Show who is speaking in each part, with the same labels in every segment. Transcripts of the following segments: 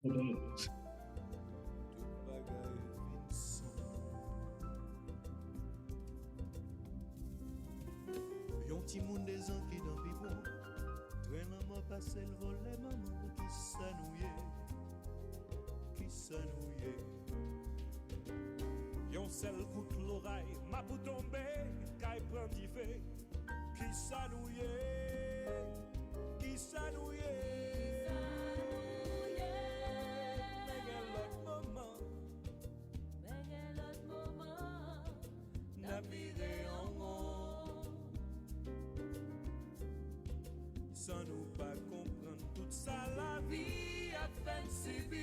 Speaker 1: Yon ti moun des an ki nan vivon, twen nan m'a passe le volet maman qui s'anouye. Yon sel koute l'oreille, ma pou tombe, kay pran di fe, qui s'anouye. Sans nous pas comprendre tout ça, la vie a fait subir.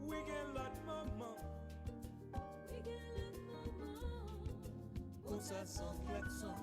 Speaker 1: We get lot maman, comme ça sans klaxon.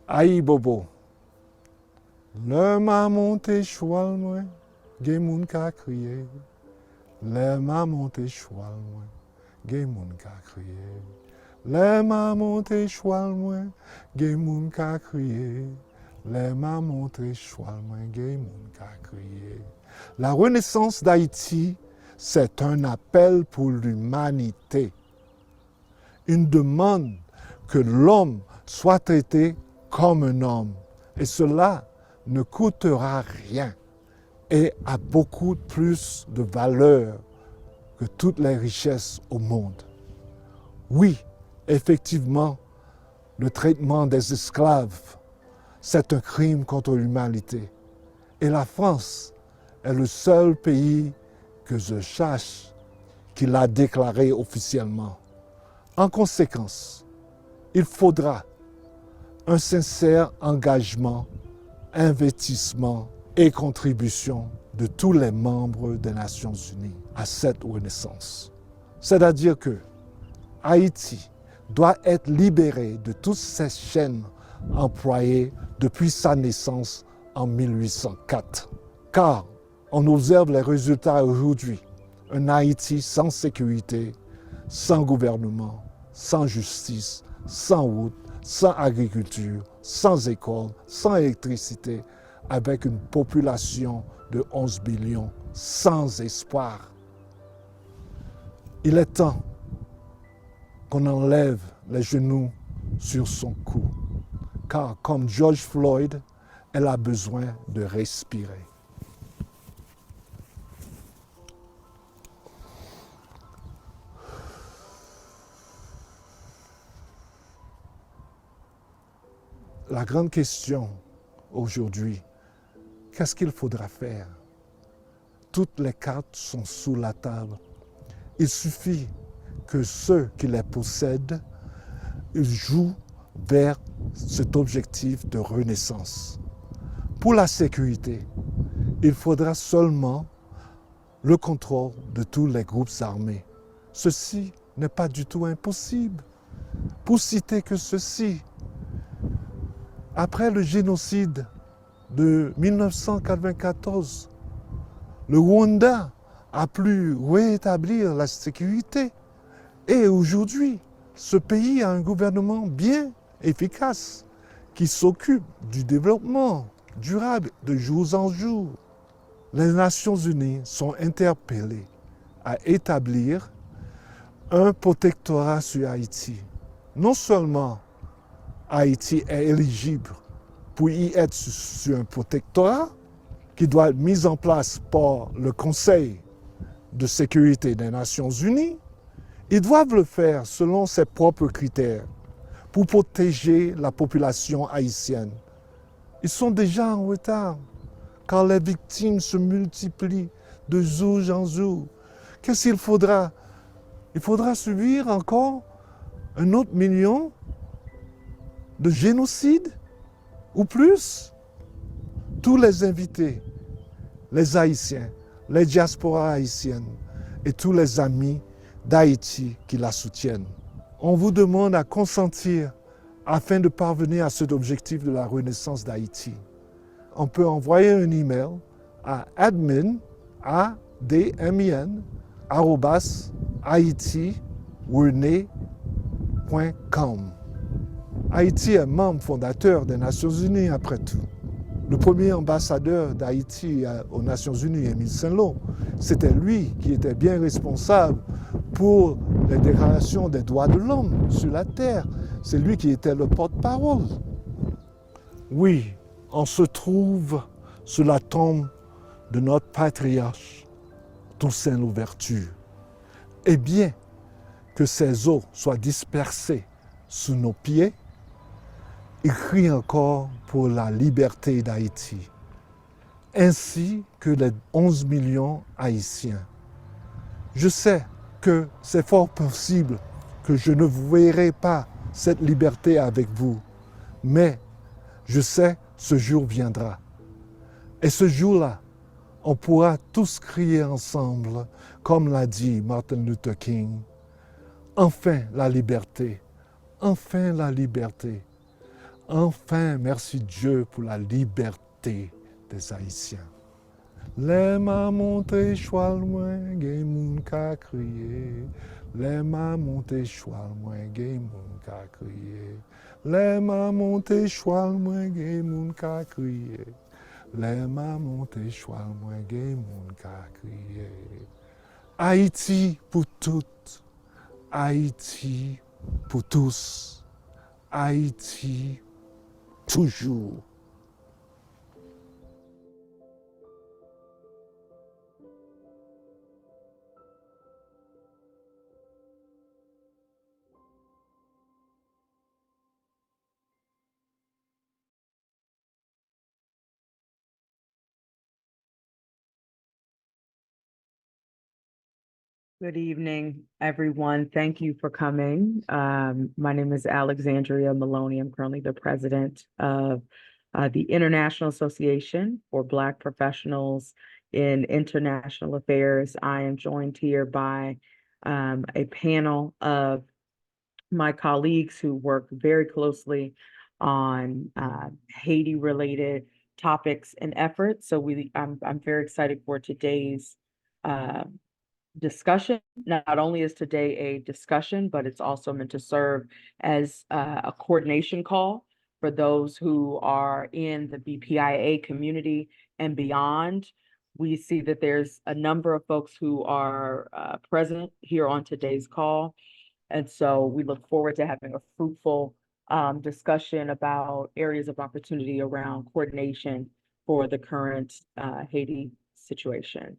Speaker 2: Aïe bobo, le m'a monté choual moi, gen moun ka kriye. Le m'a monté choual moi, gen moun ka kriye. Le m'a monté choual moi, gen moun ka kriye. Le m'a monté choual moi, gen moun ka kriye. La Renaissance d'Haïti, c'est un appel pour l'humanité. Une demande que l'homme soit traité comme un homme. Et cela ne coûtera rien et a beaucoup plus de valeur que toutes les richesses au monde. Oui, effectivement, le traitement des esclaves, c'est un crime contre l'humanité. Et la France est le seul pays que je sache qui l'a déclaré officiellement. En conséquence, il faudra un sincère engagement, investissement et contribution de tous les membres des Nations Unies à cette Renaissance. C'est-à-dire que Haïti doit être libéré de toutes ces chaînes employées depuis sa naissance en 1804. Car on observe les résultats aujourd'hui. Un Haïti sans sécurité, sans gouvernement, sans justice, sans route, sans agriculture, sans école, sans électricité, avec une population de 11 millions, sans espoir. Il est temps qu'on enlève les genoux sur son cou, car comme George Floyd, elle a besoin de respirer. La grande question aujourd'hui, qu'est-ce qu'il faudra faire? Toutes les cartes sont sous la table. Il suffit que ceux qui les possèdent jouent vers cet objectif de renaissance. Pour la sécurité, il faudra seulement le contrôle de tous les groupes armés. Ceci n'est pas du tout impossible. Pour citer que ceci, après le génocide de 1994, le Rwanda a pu rétablir la sécurité. Et aujourd'hui, ce pays a un gouvernement bien efficace qui s'occupe du développement durable de jour en jour. Les Nations Unies sont interpellées à établir un protectorat sur Haïti. Non seulement Haïti est éligible pour y être sur un protectorat qui doit être mis en place par le Conseil de sécurité des Nations Unies, ils doivent le faire selon ses propres critères pour protéger la population haïtienne. Ils sont déjà en retard car les victimes se multiplient de jour en jour. Qu'est-ce qu'il faudra? Il faudra subir encore un autre million de génocides ou plus? Tous les invités, les Haïtiens, les diasporas haïtiennes et tous les amis d'Haïti qui la soutiennent. On vous demande à consentir afin de parvenir à cet objectif de la renaissance d'Haïti. On peut envoyer un email à admin@haitirené.com. Haïti est membre fondateur des Nations Unies après tout. Le premier ambassadeur d'Haïti aux Nations Unies, Émile Saint-Lô, c'était lui qui était bien responsable pour les déclarations des droits de l'homme sur la terre. C'est lui qui était le porte-parole. Oui, on se trouve sur la tombe de notre patriarche, Toussaint Louverture. Et bien que ses os soient dispersés sous nos pieds, il crie encore pour la liberté d'Haïti, ainsi que les 11 millions haïtiens. Je sais que c'est fort possible que je ne verrai pas cette liberté avec vous, mais je sais ce jour viendra. Et ce jour-là, on pourra tous crier ensemble, comme l'a dit Martin Luther King, « Enfin la liberté, enfin la liberté. » Enfin, merci Dieu pour la liberté des Haïtiens. Les mamans te choual moins, gay moun ka crier. Les mamans te choual moins, gay moun ka crier. Les mamans te choual moins, gay moun ka crier. Les mamans te choual moins, gay moun ka crier. Haïti pour toutes, Haïti pour tous, Haïti toujours.
Speaker 3: Good evening, everyone. Thank you for coming. My name is Alexandria Maloney. I'm currently the president of the International Association for Black Professionals in International Affairs. I am joined here by a panel of my colleagues who work very closely on Haiti-related topics and efforts. So I'm very excited for today's discussion. Not only is today a discussion, but it's also meant to serve as a coordination call for those who are in the BPIA community and beyond. We see that there's a number of folks who are present here on today's call. And so we look forward to having a fruitful discussion about areas of opportunity around coordination for the current Haiti situation.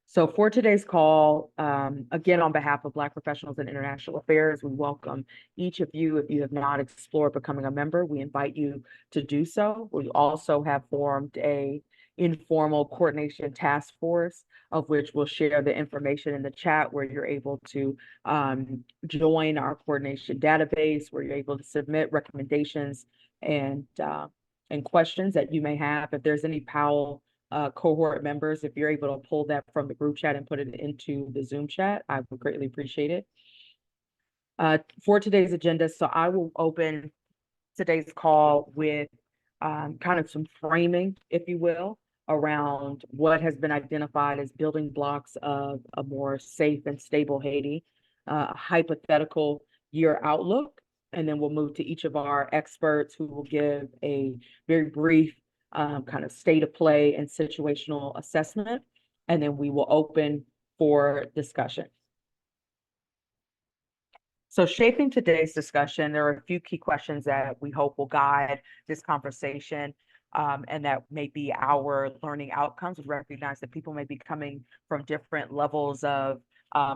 Speaker 3: So for today's call, again, on behalf of Black Professionals in International Affairs, we welcome each of you. If you have not explored becoming a member, we invite you to do so. We also have formed a informal coordination task force, of which we'll share the information in the chat where you're able to join our coordination database, where you're able to submit recommendations and questions that you may have. If there's any Powell cohort members, if you're able to pull that from the group chat and put it into the Zoom chat, I would greatly appreciate it. For today's agenda, so I will open today's call with kind of some framing, if you will, around what has been identified as building blocks of a more safe and stable Haiti, a hypothetical year outlook, and then we'll move to each of our experts who will give a very brief kind of state of play and situational assessment, and then we will open for discussion. So shaping today's discussion, there are a few key questions that we hope will guide this conversation and that may be our learning outcomes. We recognize that people may be coming from different levels of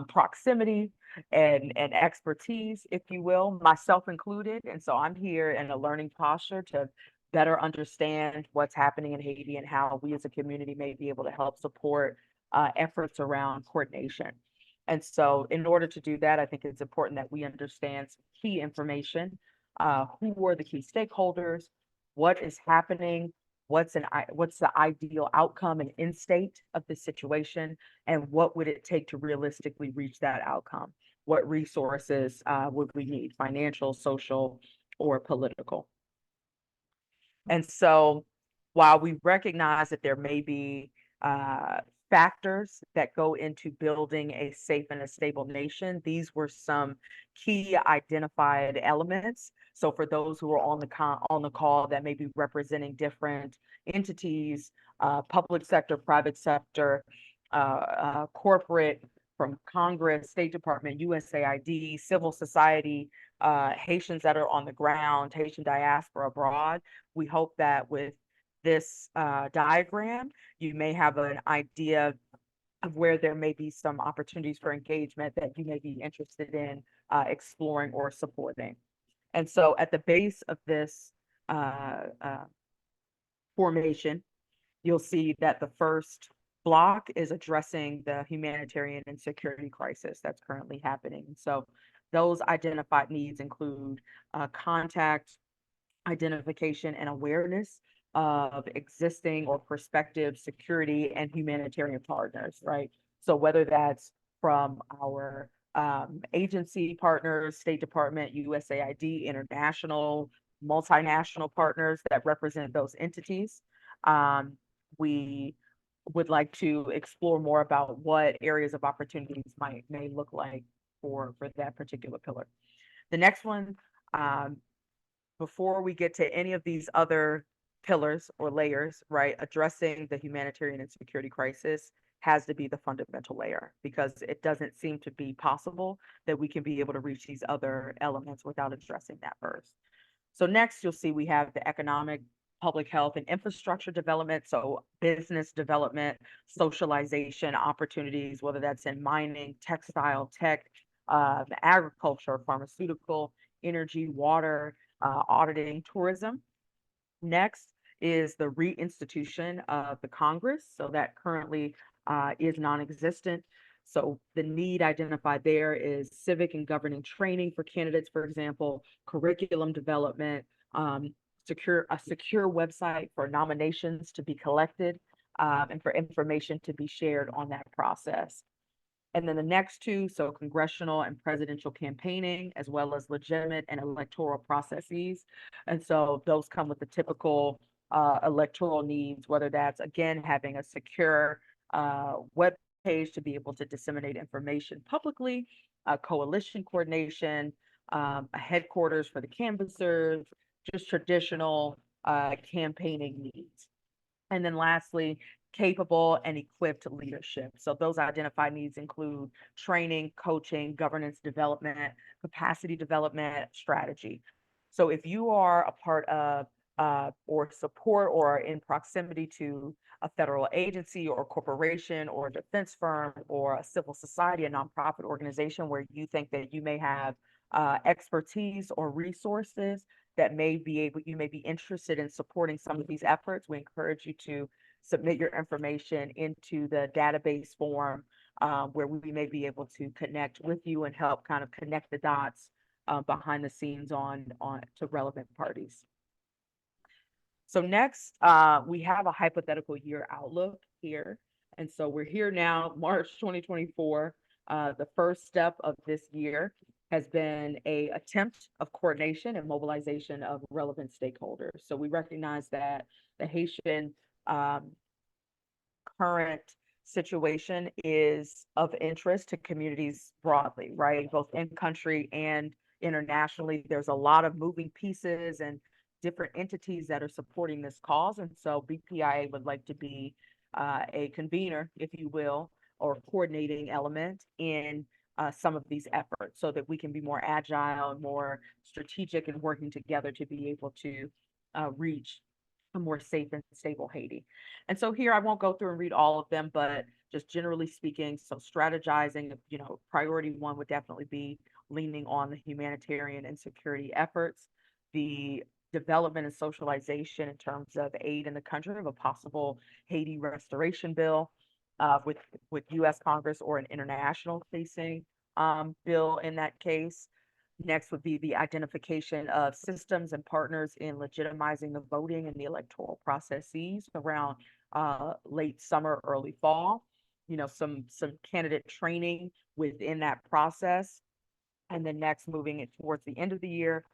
Speaker 3: proximity and expertise, if you will, myself included. And so I'm here in a learning posture to better understand what's happening in Haiti and how we as a community may be able to help support efforts around coordination. And so in order to do that, I think it's important that we understand some key information. Who are the key stakeholders? What is happening? What's the ideal outcome and end state of the situation? And what would it take to realistically reach that outcome? What resources would we need, financial, social, or political? And so while we recognize that there may be factors that go into building a safe and a stable nation, these were some key identified elements. So for those who are on the call that may be representing different entities, public sector, private sector, corporate, from Congress, State Department, USAID, civil society, Haitians that are on the ground, Haitian diaspora abroad, we hope that with this diagram, you may have an idea of where there may be some opportunities for engagement that you may be interested in exploring or supporting. And so at the base of this formation, you'll see that the first block is addressing the humanitarian and security crisis that's currently happening. So those identified needs include contact, identification, and awareness of existing or prospective security and humanitarian partners, right? So whether that's from our agency partners, State Department, USAID, international, multinational partners that represent those entities, we would like to explore more about what areas of opportunities may look like for that particular pillar. The next one, before we get to any of these other pillars or layers, right, addressing the humanitarian and security crisis has to be the fundamental layer, because it doesn't seem to be possible that we can be able to reach these other elements without addressing that first. So next, you'll see we have the economic, public health, and infrastructure development. So business development, socialization opportunities, whether that's in mining, textile, tech, agriculture, pharmaceutical, energy, water, auditing, tourism. Next is the reinstitution of the Congress. So that currently is non-existent. So the need identified there is civic and governing training for candidates, for example, curriculum development, a secure website for nominations to be collected, and for information to be shared on that process. And then the next two, so congressional and presidential campaigning, as well as legitimate and electoral processes. And so those come with the typical electoral needs, whether that's, again, having a secure web page to be able to disseminate information publicly, coalition coordination, a headquarters for the canvassers, just traditional campaigning needs. And then lastly, capable and equipped leadership. So those identified needs include training, coaching, governance development, capacity development, strategy. So if you are a part of or support or are in proximity to a federal agency or corporation or a defense firm or a civil society, a nonprofit organization where you think that you may have expertise or resources that you may be interested in supporting some of these efforts, we encourage you to submit your information into the database form where we may be able to connect with you and help kind of connect the dots behind the scenes on to relevant parties. So next, we have a hypothetical year outlook here. And so we're here now, March 2024. The first step of this year has been an attempt of coordination and mobilization of relevant stakeholders. So we recognize that the Haitian current situation is of interest to communities broadly, right? Both in country and internationally. There's a lot of moving pieces and different entities that are supporting this cause. And so BPIA would like to be a convener, if you will, or coordinating element in some of these efforts so that we can be more agile and more strategic in working together to be able to reach a more safe and stable Haiti. And so here I won't go through and read all of them, but just generally speaking, so strategizing, you know, priority one would definitely be leaning on the humanitarian and security efforts, the development and socialization in terms of aid in the country of a possible Haiti restoration bill with U.S. Congress or an international facing bill in that case. Next would be the identification of systems and partners in legitimizing the voting and the electoral processes around late summer, early fall. You know, some candidate training within that process. And then next, moving it towards the end of the year.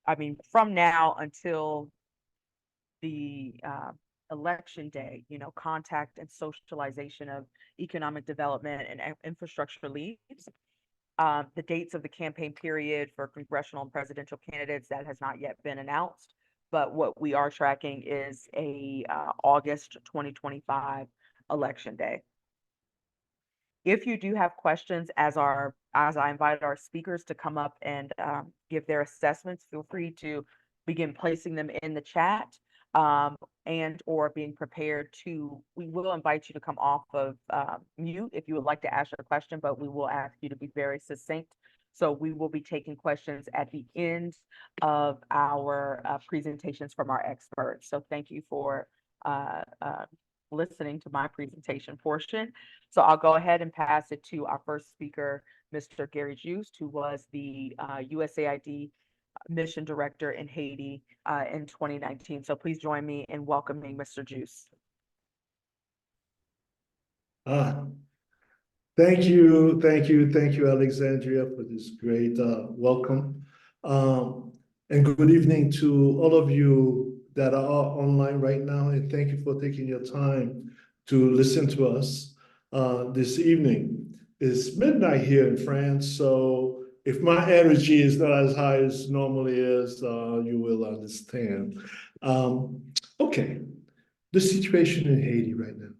Speaker 3: I mean, from now until the election day, you know, contact and socialization of economic development and infrastructure leads. The dates of the campaign period for congressional and presidential candidates, that has not yet been announced, but what we are tracking is a August 2025 election day. If you do have questions, as I invite our speakers to come up and give their assessments, feel free to begin placing them in the chat and or being prepared to, we will invite you to come off of mute if you would like to ask your question, but we will ask you to be very succinct. So we will be taking questions at the end of our presentations from our experts. So thank you for listening to my presentation portion. So I'll go ahead and pass it to our first speaker, Mr. Gary Juste, who was the USAID Mission Director in Haiti in 2019. So please join me in welcoming Mr. Juste.
Speaker 4: Thank you, Alexandria, for this great welcome. And good evening to all of you that are online right now, and thank you for taking your time to listen to us this evening. It's midnight here in France, so if my energy is not as high as normally is, you will understand. Okay, the situation in Haiti right now.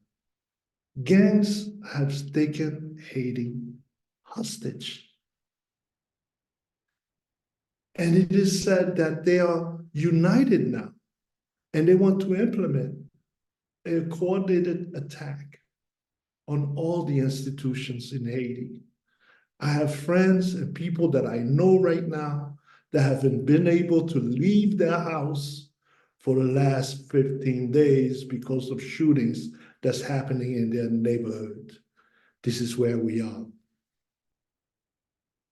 Speaker 4: Gangs have taken Haiti hostage. And it is said that they are united now, and they want to implement a coordinated attack on all the institutions in Haiti. I have friends and people that I know right now that haven't been able to leave their house for the last 15 days because of shootings that's happening in their neighborhood. This is where we are.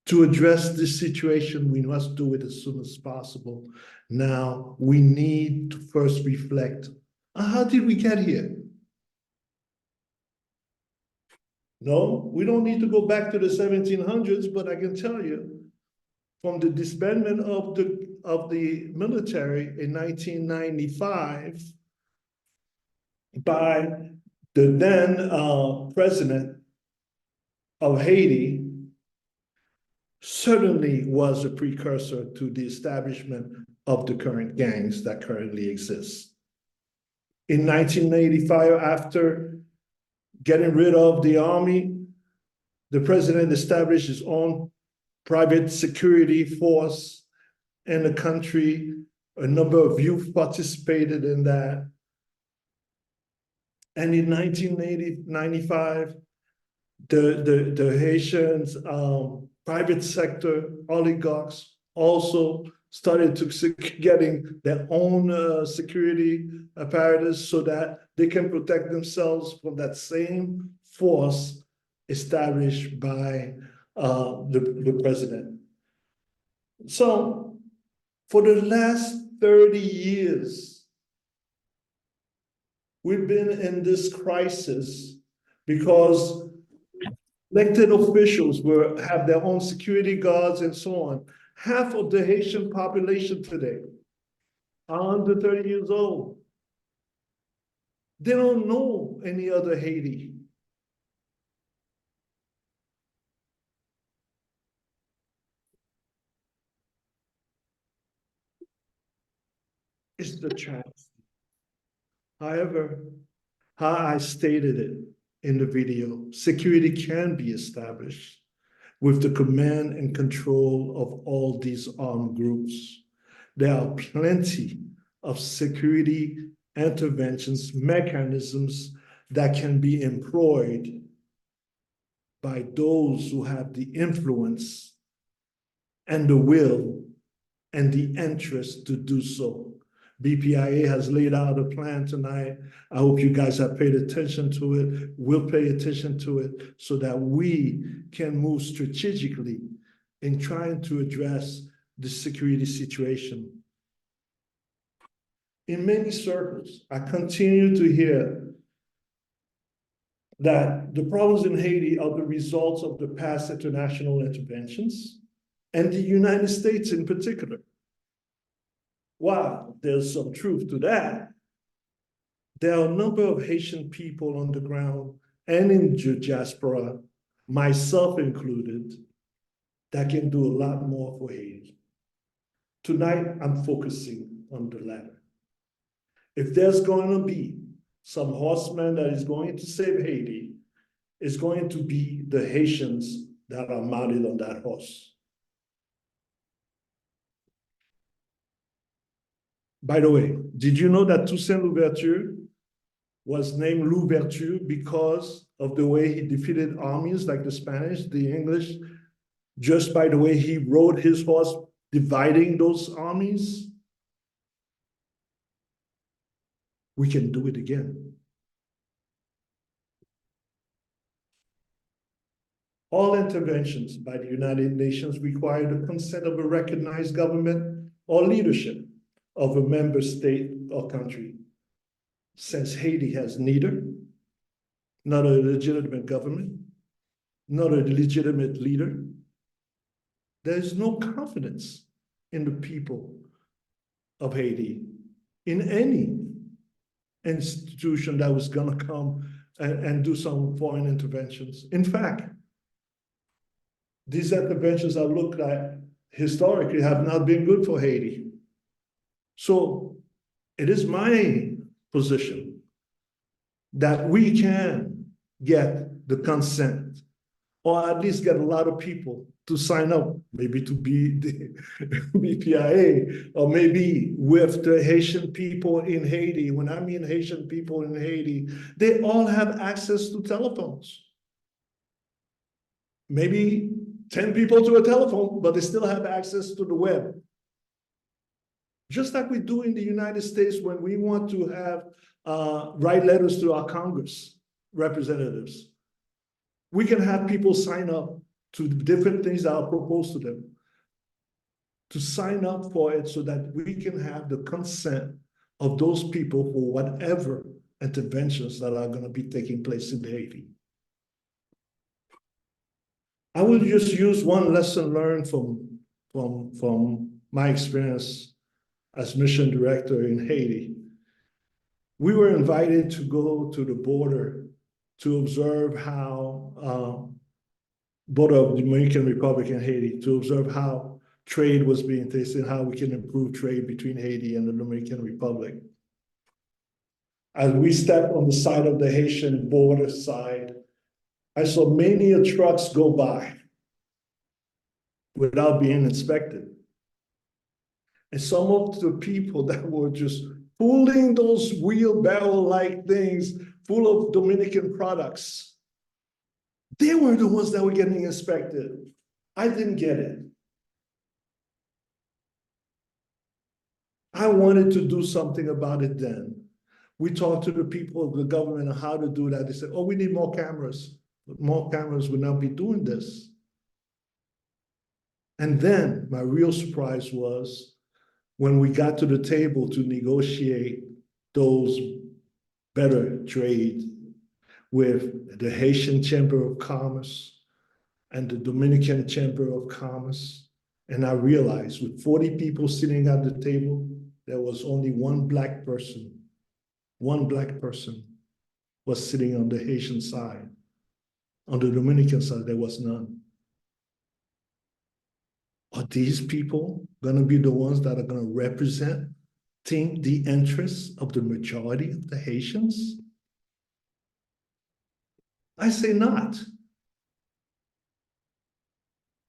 Speaker 4: To address this situation, we must do it as soon as possible. Now, we need to first reflect on how did we get here? No, we don't need to go back to the 1700s, but I can tell you, from the disbandment of the military in 1995 by the then president of Haiti, certainly was a precursor to the establishment of the current gangs that currently exist. In 1985, after getting rid of the army, the president established his own private security force in the country. A number of youth participated in that. And in 1995, the Haitians, private sector oligarchs also started to getting their own security apparatus so that they can protect themselves from that same force established by the president. So for the last 30 years, we've been in this crisis because elected officials have their own security guards and so on. Half of the Haitian population today are under 30 years old. They don't know any other Haiti. It's the tragedy. However, how I stated it in the video, security can be established with the command and control of all these armed groups. There are plenty of security interventions, mechanisms that can be employed by those who have the influence and the will and the interest to do so. BPIA has laid out a plan tonight. I hope you guys have paid attention to it. We'll pay attention to it so that we can move strategically in trying to address the security situation. In many circles, I continue to hear that the problems in Haiti are the results of the past international interventions and the United States in particular. While there's some truth to that, there are a number of Haitian people on the ground and in the diaspora, myself included, that can do a lot more for Haiti. Tonight, I'm focusing on the latter. If there's going to be some horseman that is going to save Haiti, it's going to be the Haitians that are mounted on that horse. By the way, did you know that Toussaint Louverture was named Louverture because of the way he defeated armies like the Spanish, the English, just by the way he rode his horse dividing those armies? We can do it again. All interventions by the United Nations require the consent of a recognized government or leadership of a member state or country. Since Haiti has neither, not a legitimate government, not a legitimate leader, there is no confidence in the people of Haiti, in any institution that was gonna come and do some foreign interventions. In fact, these interventions I looked at historically have not been good for Haiti. So it is my position that we can get the consent, or at least get a lot of people to sign up, maybe to be the BPIA, or maybe with the Haitian people in Haiti. When I mean Haitian people in Haiti, they all have access to telephones. Maybe 10 people to a telephone, but they still have access to the web. Just like we do in the United States when we want to have write letters to our Congress representatives. We can have people sign up to different things that are proposed to them, to sign up for it so that we can have the consent of those people for whatever interventions that are going to be taking place in Haiti. I will just use one lesson learned from my experience as mission director in Haiti. We were invited to go to the border to observe how, border of the Dominican Republic and Haiti, to observe how trade was being tasted, how we can improve trade between Haiti and the Dominican Republic. As we stepped on the side of the Haitian border side, I saw many trucks go by without being inspected. And some of the people that were just pulling those wheelbarrow-like things full of Dominican products, they were the ones that were getting inspected. I didn't get it. I wanted to do something about it then. We talked to the people of the government on how to do that. They said, oh, we need more cameras. But more cameras would not be doing this. And then my real surprise was when we got to the table to negotiate those better trade with the Haitian Chamber of Commerce and the Dominican Chamber of Commerce. And I realized with 40 people sitting at the table, there was only one black person. One black person was sitting on the Haitian side. On the Dominican side, there was none. Are these people going to be the ones that are going to represent the interests of the majority of the Haitians? I say not.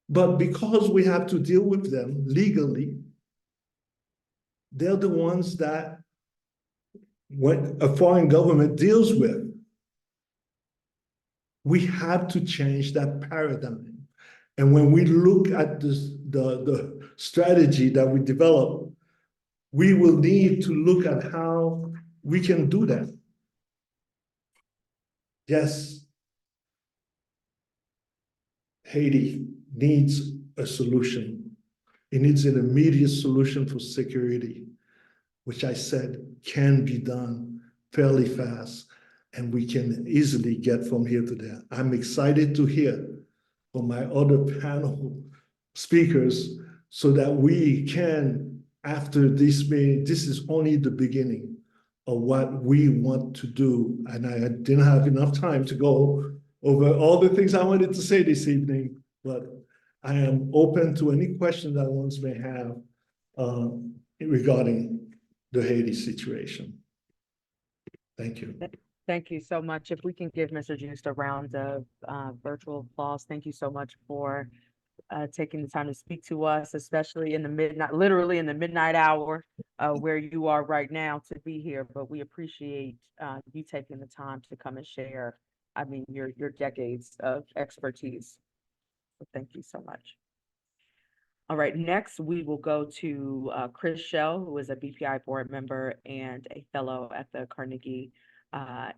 Speaker 4: But because we have to deal with them legally, they're the ones that when a foreign government deals with. We have to change that paradigm. And when we look at this, the strategy that we develop, we will need to look at how we can do that. Yes, Haiti needs a solution. It needs an immediate solution for security, which I said can be done fairly fast, and we can easily get from here to there. I'm excited to hear from my other panel speakers so that we can, after this meeting, this is only the beginning of what we want to do. And I didn't have enough time to go over all the things I wanted to say this evening, but I am open to any questions that one may have regarding the Haiti situation. Thank you.
Speaker 3: Thank you so much. If we can give Mr. Juste a round of virtual applause. Thank you so much for taking the time to speak to us, especially in the midnight, literally in the midnight hour where you are right now to be here. But we appreciate you taking the time to come and share, I mean, your decades of expertise. So thank you so much. All right, next we will go to Chris Shell, who is a BPI board member and a fellow at the Carnegie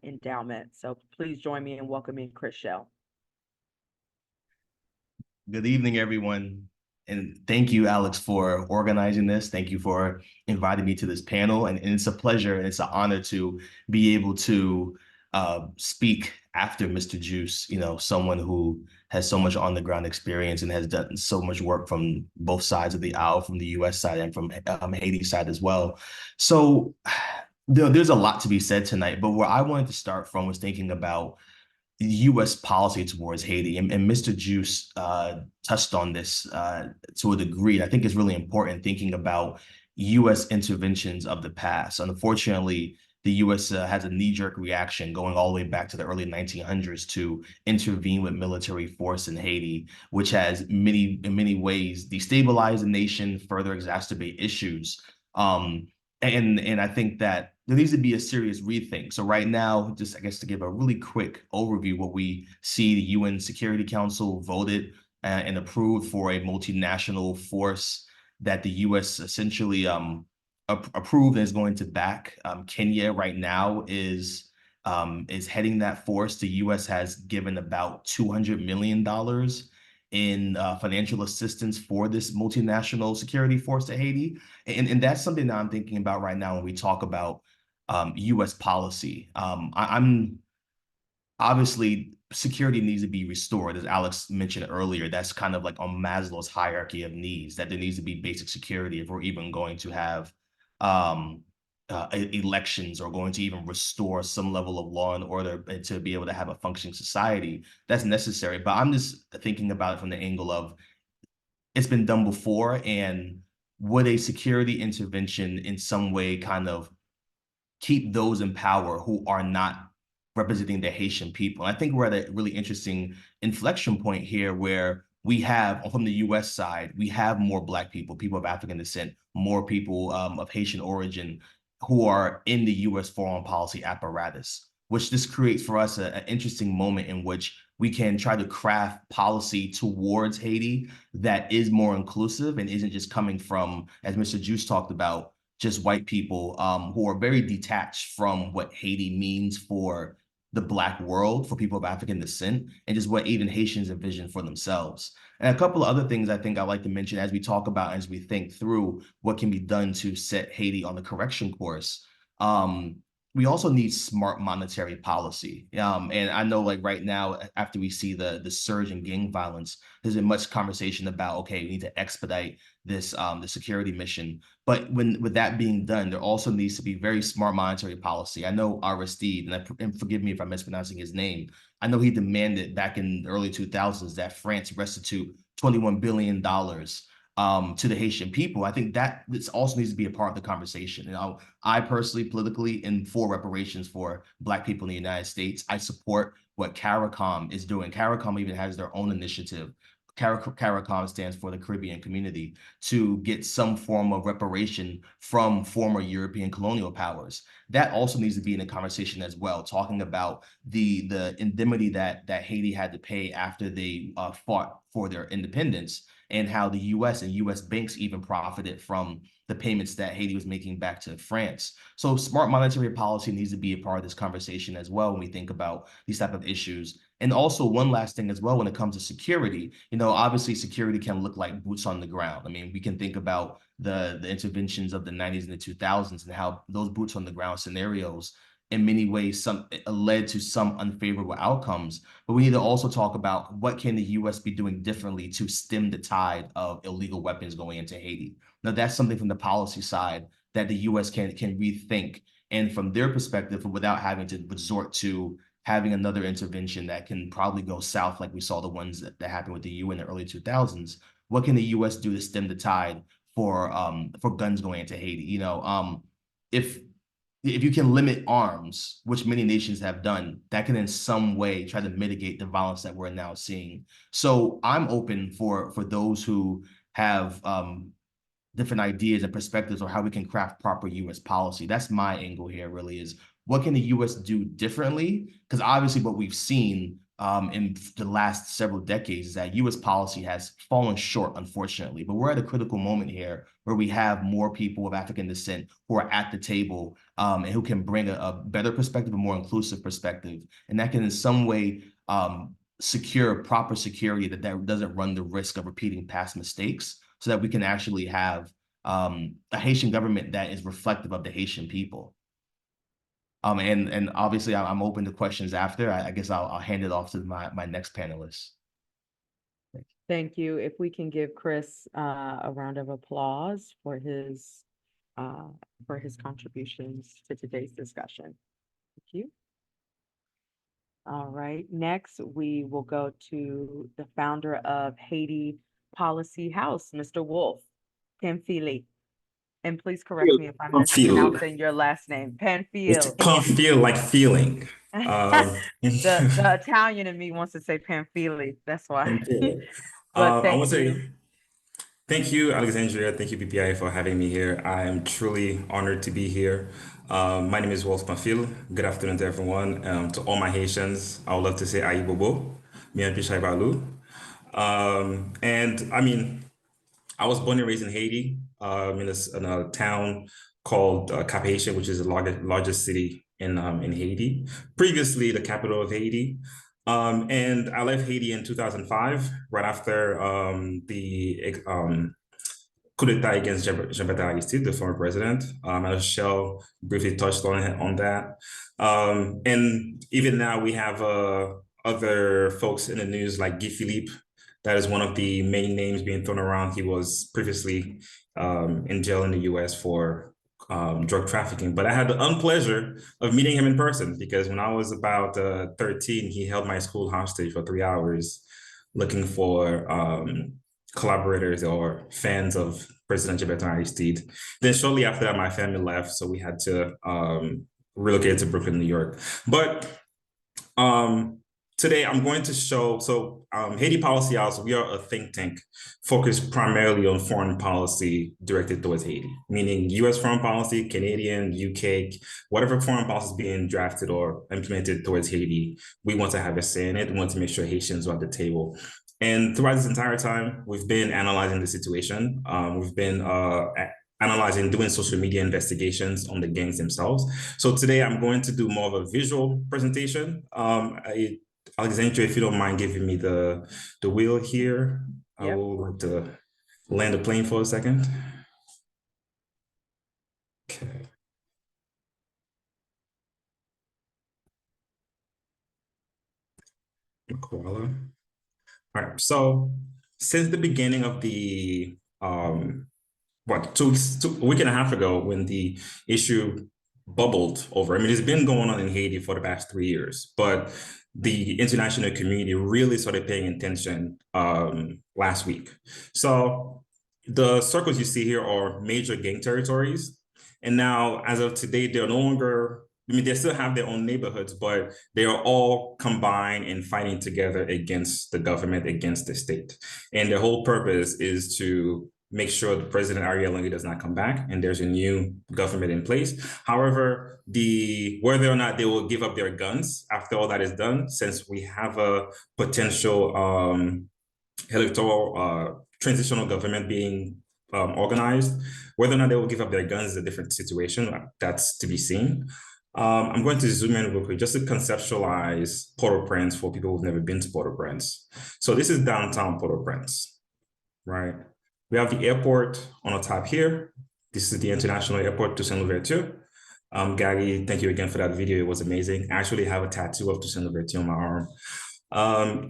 Speaker 3: Endowment. So please join me in welcoming Chris Shell.
Speaker 5: Good evening, everyone. And thank you, Alex, for organizing this. Thank you for inviting me to this panel. And it's a pleasure and it's an honor to be able to speak after Mr. Juste, you know, someone who has so much on the ground experience and has done so much work from both sides of the aisle, from the US side and from Haiti side as well. So there's a lot to be said tonight, but where I wanted to start from was thinking about U.S. policy towards Haiti, and Mr. Juste touched on this to a degree. I think it's really important thinking about U.S. interventions of the past. Unfortunately, the U.S. has a knee-jerk reaction going all the way back to the early 1900s to intervene with military force in Haiti, which has in many ways destabilized the nation, further exacerbate issues. And I think that there needs to be a serious rethink. So right now, just I guess to give a really quick overview, what we see, the UN Security Council voted and approved for a multinational force that the US essentially approved and is going to back. Kenya right now is heading that force. The US has given about $200 million in financial assistance for this multinational security force to Haiti. And that's something that I'm thinking about right now when we talk about U.S. policy. I'm obviously security needs to be restored, as Alex mentioned earlier. That's kind of like on Maslow's hierarchy of needs, that there needs to be basic security if we're even going to have elections or going to even restore some level of law and order to be able to have a functioning society. That's necessary. But I'm just thinking about it from the angle of it's been done before, and would a security intervention in some way kind of keep those in power who are not representing the Haitian people? And I think we're at a really interesting inflection point here where we have, from the US side, we have more Black people, people of African descent, more people of Haitian origin who are in the US foreign policy apparatus, which this creates for us an interesting moment in which we can try to craft policy towards Haiti that is more inclusive and isn't just coming from, as Mr. Juste talked about, just white people who are very detached from what Haiti means for the Black world, for people of African descent, and just what even Haitians envision for themselves. And a couple of other things I think I'd like to mention as we talk about, as we think through what can be done to set Haiti on the correction course. We also need smart monetary policy. And I know like right now, after we see the surge in gang violence, there's been much conversation about, okay, we need to expedite this the security mission. But with that being done, there also needs to be very smart monetary policy. I know Aristide, and forgive me if I'm mispronouncing his name, I know he demanded back in the early 2000s that France restitute $21 billion to the Haitian people. I think that this also needs to be a part of the conversation. You know, I personally, politically, am for reparations for Black people in the United States. I support what CARICOM is doing. CARICOM even has their own initiative. CARICOM stands for the Caribbean Community, to get some form of reparation from former European colonial powers. That also needs to be in the conversation as well, talking about the indemnity that Haiti had to pay after they fought for their independence, and how the US and US banks even profited from the payments that Haiti was making back to France. So smart monetary policy needs to be a part of this conversation as well when we think about these type of issues. And also one last thing as well, when it comes to security, you know, obviously security can look like boots on the ground. I mean, we can think about the interventions of the 90s and the 2000s and how those boots on the ground scenarios in many ways led to some unfavorable outcomes. But we need to also talk about what can the US be doing differently to stem the tide of illegal weapons going into Haiti. Now, that's something from the policy side that the US can rethink, and from their perspective, without having to resort to having another intervention that can probably go south, like we saw the ones that happened with the EU in the early 2000s. What can the US do to stem the tide for guns going into Haiti? You know, if you can limit arms, which many nations have done, that can in some way try to mitigate the violence that we're now seeing. So I'm open for those who have different ideas and perspectives on how we can craft proper US policy. That's my angle here, really, is what can the US do differently? Because obviously what we've seen in the last several decades is that US policy has fallen short, unfortunately. But we're at a critical moment here where we have more people of African descent who are at the table and who can bring a better perspective, a more inclusive perspective. And that can in some way secure proper security that doesn't run the risk of repeating past mistakes, so that we can actually have a Haitian government that is reflective of the Haitian people. And obviously I'm open to questions after. I guess I'll hand it off to my next panelist.
Speaker 3: Thank you. If we can give Chris a round of applause for his contributions to today's discussion. Thank you. All right, next we will go to the founder of Haiti Policy House, Mr. Wolf, Pamphile. And please correct me if I'm mispronouncing your last name. Pamphile.
Speaker 6: It's Pamphile, like feeling.
Speaker 3: The Italian in me wants to say Pamphile. That's why. But
Speaker 6: I want to
Speaker 3: you.
Speaker 6: say thank you, Alexandria. Thank you, BPIA, for having me here. I am truly honored to be here. My name is Wolf Pamphile. Good afternoon to everyone. To all my Haitians, I would love to say Ayi Bobo, Mian Pichai Balu. And I mean, I was born and raised in Haiti, in a town called Cap-Haïtien, which is the largest city in Haiti. Previously, the capital of Haiti. And I left Haiti in 2005, right after the coup d'etat against Jean-Baptiste Aristide, the former president. Michelle briefly touched on that. And even now, we have other folks in the news like Guy Philippe. That is one of the main names being thrown around. He was previously in jail in the US for drug trafficking. But I had the unpleasure of meeting him in person, because when I was about 13, he held my school hostage for 3 hours looking for collaborators or fans of President Jean-Baptiste Aristide. Then shortly after that, my family left, so we had to relocate to Brooklyn, New York. But today, I'm going to show, Haiti Policy House, we are a think tank focused primarily on foreign policy directed towards Haiti, meaning US foreign policy, Canadian, UK, whatever foreign policy is being drafted or implemented towards Haiti, we want to have a say in it. We want to make sure Haitians are at the table. And throughout this entire time, we've been analyzing the situation. We've been analyzing, doing social media investigations on the gangs themselves. So today I'm going to do more of a visual presentation. Alexandre, if you don't mind giving me the wheel here,
Speaker 3: Yep.
Speaker 6: I would like to land the plane for a second. Okay. Koala. All right, so since the beginning of the a week and a half ago, when the issue bubbled over, I mean, it's been going on in Haiti for the past 3 years, but the international community really started paying attention last week. So the circles you see here are major gang territories. And now, as of today, they're no longer, I mean, they still have their own neighborhoods, but they are all combined and fighting together against the government, against the state. And their whole purpose is to make sure the President Ariel Henry does not come back and there's a new government in place. However, whether or not they will give up their guns after all that is done, since we have a potential electoral transitional government being organized, whether or not they will give up their guns is a different situation. That's to be seen. I'm going to zoom in real quick just to conceptualize Port-au-Prince for people who've never been to Port-au-Prince. So this is downtown Port-au-Prince, right? We have the airport on the top here. This is the international airport, Toussaint Louverture. Gary, thank you again for that video. It was amazing. I actually have a tattoo of Toussaint Louverture on my arm.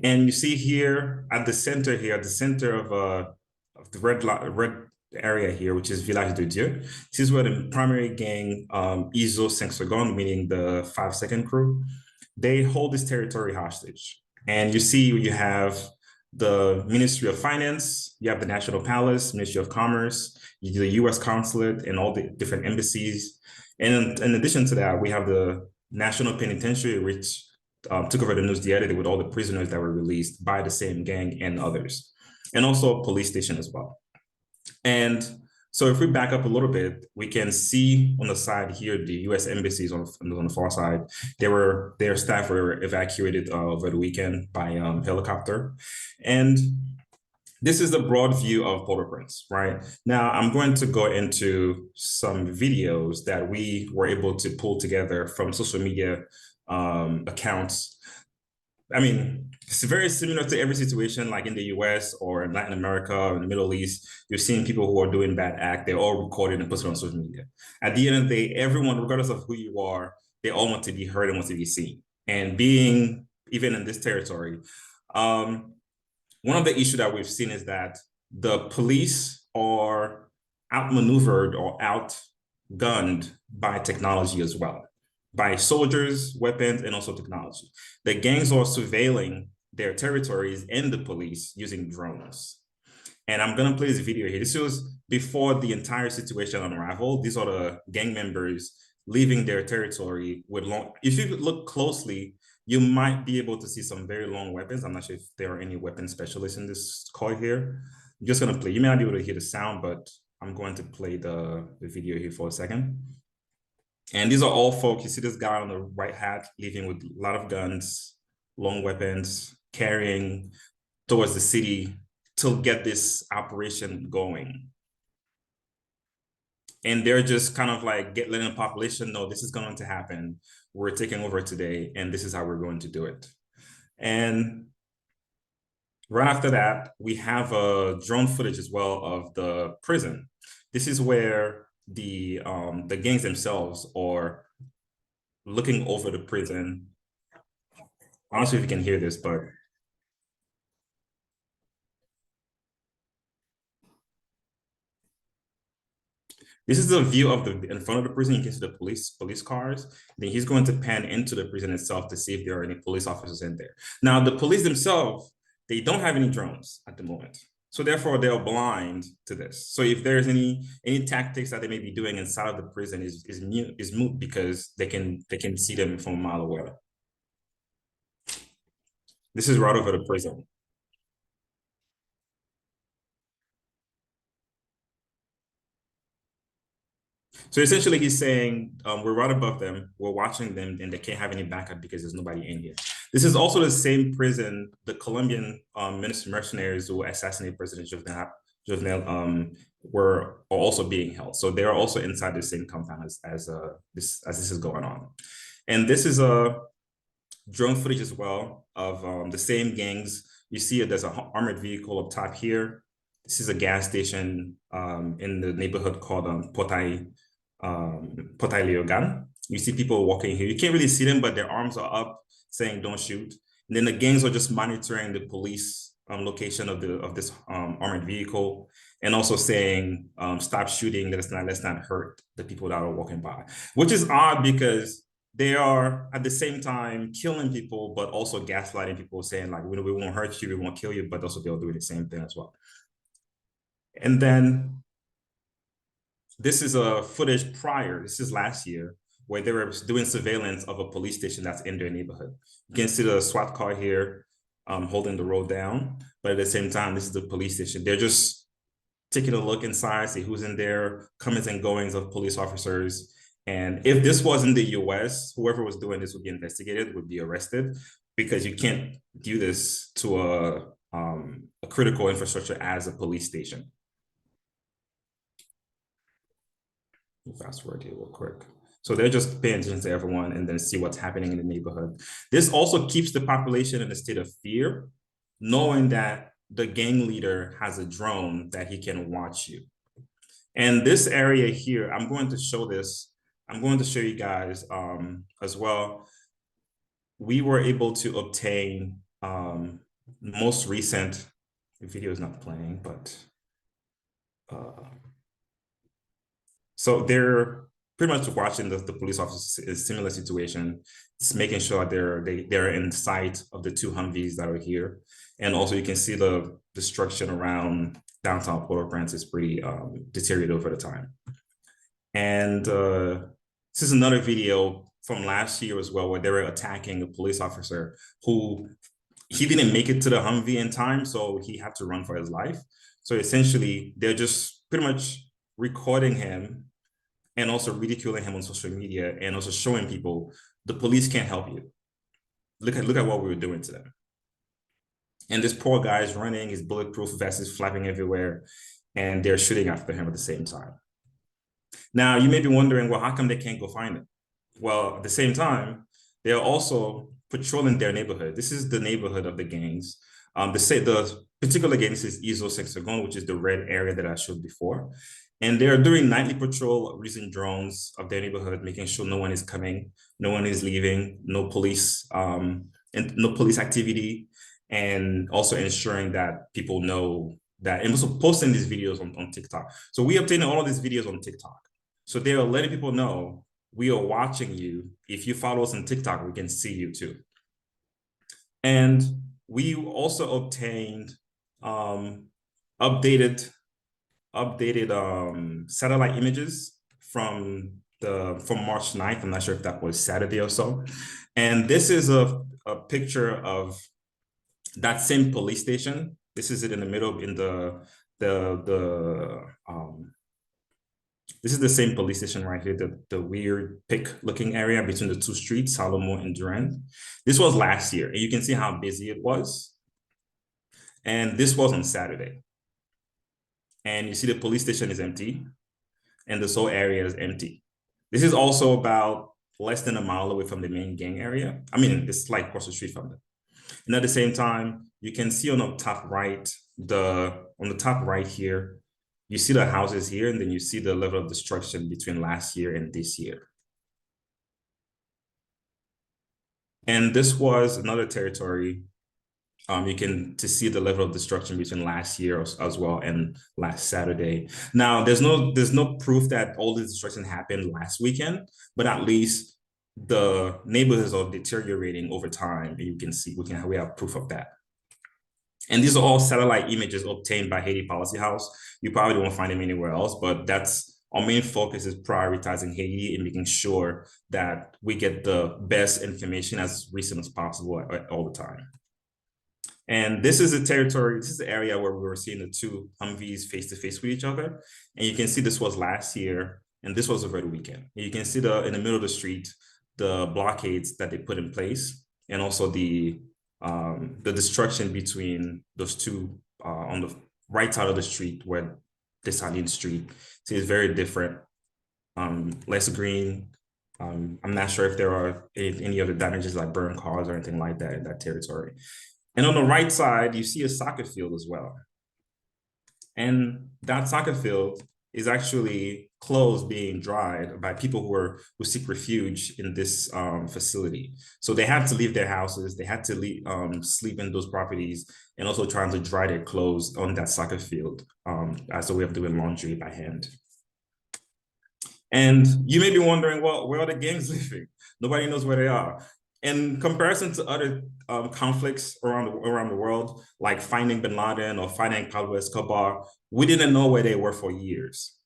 Speaker 6: And you see here at the center of the red area here, which is Village de Dieu. This is where the primary gang, ISO 5 secondes, meaning the 5-second crew, they hold this territory hostage. And you see you have the Ministry of Finance, you have the National Palace, Ministry of Commerce, the US Consulate, and all the different embassies. And in addition to that, we have the National Penitentiary, which took over the news the other day with all the prisoners that were released by the same gang and others, and also a police station as well. And so if we back up a little bit, we can see on the side here, the US embassies on the far side, their staff were evacuated over the weekend by helicopter. And this is the broad view of Port-au-Prince, right? Now I'm going to go into some videos that we were able to pull together from social media accounts. I mean, it's very similar to every situation, like in the US or in Latin America or in the Middle East. You're seeing people who are doing bad act, they're all recorded and put it on social media. At the end of the day, everyone, regardless of who you are, they all want to be heard and want to be seen. And being even in this territory, one of the issues that we've seen is that the police are outmaneuvered or outgunned by technology as well, by soldiers, weapons, and also technology. The gangs are surveilling their territories and the police using drones. And I'm gonna play this video here. This was before the entire situation unraveled. These are the gang members leaving their territory with long, if you look closely, you might be able to see some very long weapons. I'm not sure if there are any weapon specialists in this call here. I'm just gonna play, you may not be able to hear the sound, but I'm going to play the video here for a second. And these are all folks. You see this guy on the white hat leaving with a lot of guns, long weapons, carrying towards the city to get this operation going. And they're just kind of like letting the population know this is going to happen. We're taking over today, and this is how we're going to do it. And right after that, we have a drone footage as well of the prison. This is where the gangs themselves are looking over the prison. I'm not sure if you can hear this, but this is the view of in front of the prison. You can see the police cars. Then he's going to pan into the prison itself to see if there are any police officers in there. Now, the police themselves, they don't have any drones at the moment. So therefore, they're blind to this. So if there's any tactics that they may be doing inside of the prison is moot because they can see them from a mile away. This is right over the prison. So essentially he's saying, we're right above them, we're watching them, and they can't have any backup because there's nobody in here. This is also the same prison, the Colombian mercenaries who assassinated President juvenile were also being held. So they are also inside the same compound as this is going on. And this is a drone footage as well of the same gangs. You see there's an armored vehicle up top here. This is a gas station in the neighborhood called Potay Leogan. You see people walking here. You can't really see them, but their arms are up saying don't shoot. And then the gangs are just monitoring the police location of this armored vehicle, and also saying stop shooting, let's not hurt the people that are walking by, which is odd because they are at the same time killing people, but also gaslighting people, saying like, we won't hurt you, we won't kill you, but also they'll do the same thing as well. And then this is a footage prior, this is last year, where they were doing surveillance of a police station that's in their neighborhood. You can see the SWAT car here holding the road down, but at the same time, this is the police station. They're just taking a look inside, see who's in there, comings and goings of police officers. And if this was in the US, whoever was doing this would be investigated, would be arrested, because you can't do this to a critical infrastructure as a police station. Fast forward here real quick. So they're just paying attention to everyone and then see what's happening in the neighborhood. This also keeps the population in a state of fear, knowing that the gang leader has a drone that he can watch you. And this area here, I'm going to show this. I'm going to show you guys as well. We were able to obtain most recent, the video is not playing, but so they're pretty much watching the police officers in a similar situation, just making sure they're in sight of the two Humvees that are here. And also you can see the destruction around downtown Port-au-Prince is pretty deteriorated over the time. And this is another video from last year as well, where they were attacking a police officer who, he didn't make it to the Humvee in time, so he had to run for his life. So essentially, they're just pretty much recording him and also ridiculing him on social media, and also showing people the police can't help you. Look at what we were doing to them. And this poor guy is running, his bulletproof vest is flapping everywhere, and they're shooting after him at the same time. Now, you may be wondering, well, how come they can't go find him? Well, at the same time, they're also patrolling their neighborhood. This is the neighborhood of the gangs. The particular gang is Iso Sexagon, which is the red area that I showed before. And they're doing nightly patrol using drones of their neighborhood, making sure no one is coming, no one is leaving, no police, and no police activity, and also ensuring that people know that, and also posting these videos on TikTok. So we obtained all of these videos on TikTok. So they are letting people know, we are watching you. If you follow us on TikTok, we can see you too. And we also obtained updated satellite images from March 9th. I'm not sure if that was Saturday or so. And this is a picture of that same police station. This is it in the middle, in this is the same police station right here, the weird pick looking area between the two streets, Salomon and Durand. This was last year, and you can see how busy it was. And this was on Saturday. And you see the police station is empty, and this whole area is empty. This is also about less than a mile away from the main gang area. I mean, it's like across the street from them. And at the same time, you can see on the top right, on the top right here, you see the houses here, and then you see the level of destruction between last year and this year. And this was another territory. You can see the level of destruction between last year as well and last Saturday. Now, there's no proof that all this destruction happened last weekend, but at least the neighborhoods are deteriorating over time. And you can see we have proof of that. And these are all satellite images obtained by Haiti Policy House. You probably won't find them anywhere else, but that's our main focus, is prioritizing Haiti and making sure that we get the best information as recent as possible all the time. And this is the territory, this is the area where we were seeing the two Humvees face to face with each other. And you can see this was last year, and this was over the weekend. And you can see in the middle of the street, the blockades that they put in place, and also the destruction between those two on right side of the street where Dessalines Street. So it's very different, less green. I'm not sure if there are any other damages like burn cars or anything like that in that territory. And on the right side, you see a soccer field as well. And that soccer field is actually clothes being dried by people who seek refuge in this facility. So they had to leave their houses, they had to leave, sleep in those properties, and also trying to dry their clothes on that soccer field as a way of doing laundry by hand. And you may be wondering, well, where are the gangs living? Nobody knows where they are. In comparison to other conflicts around the world, like finding Bin Laden or finding Pablo Escobar, we didn't know where they were for years.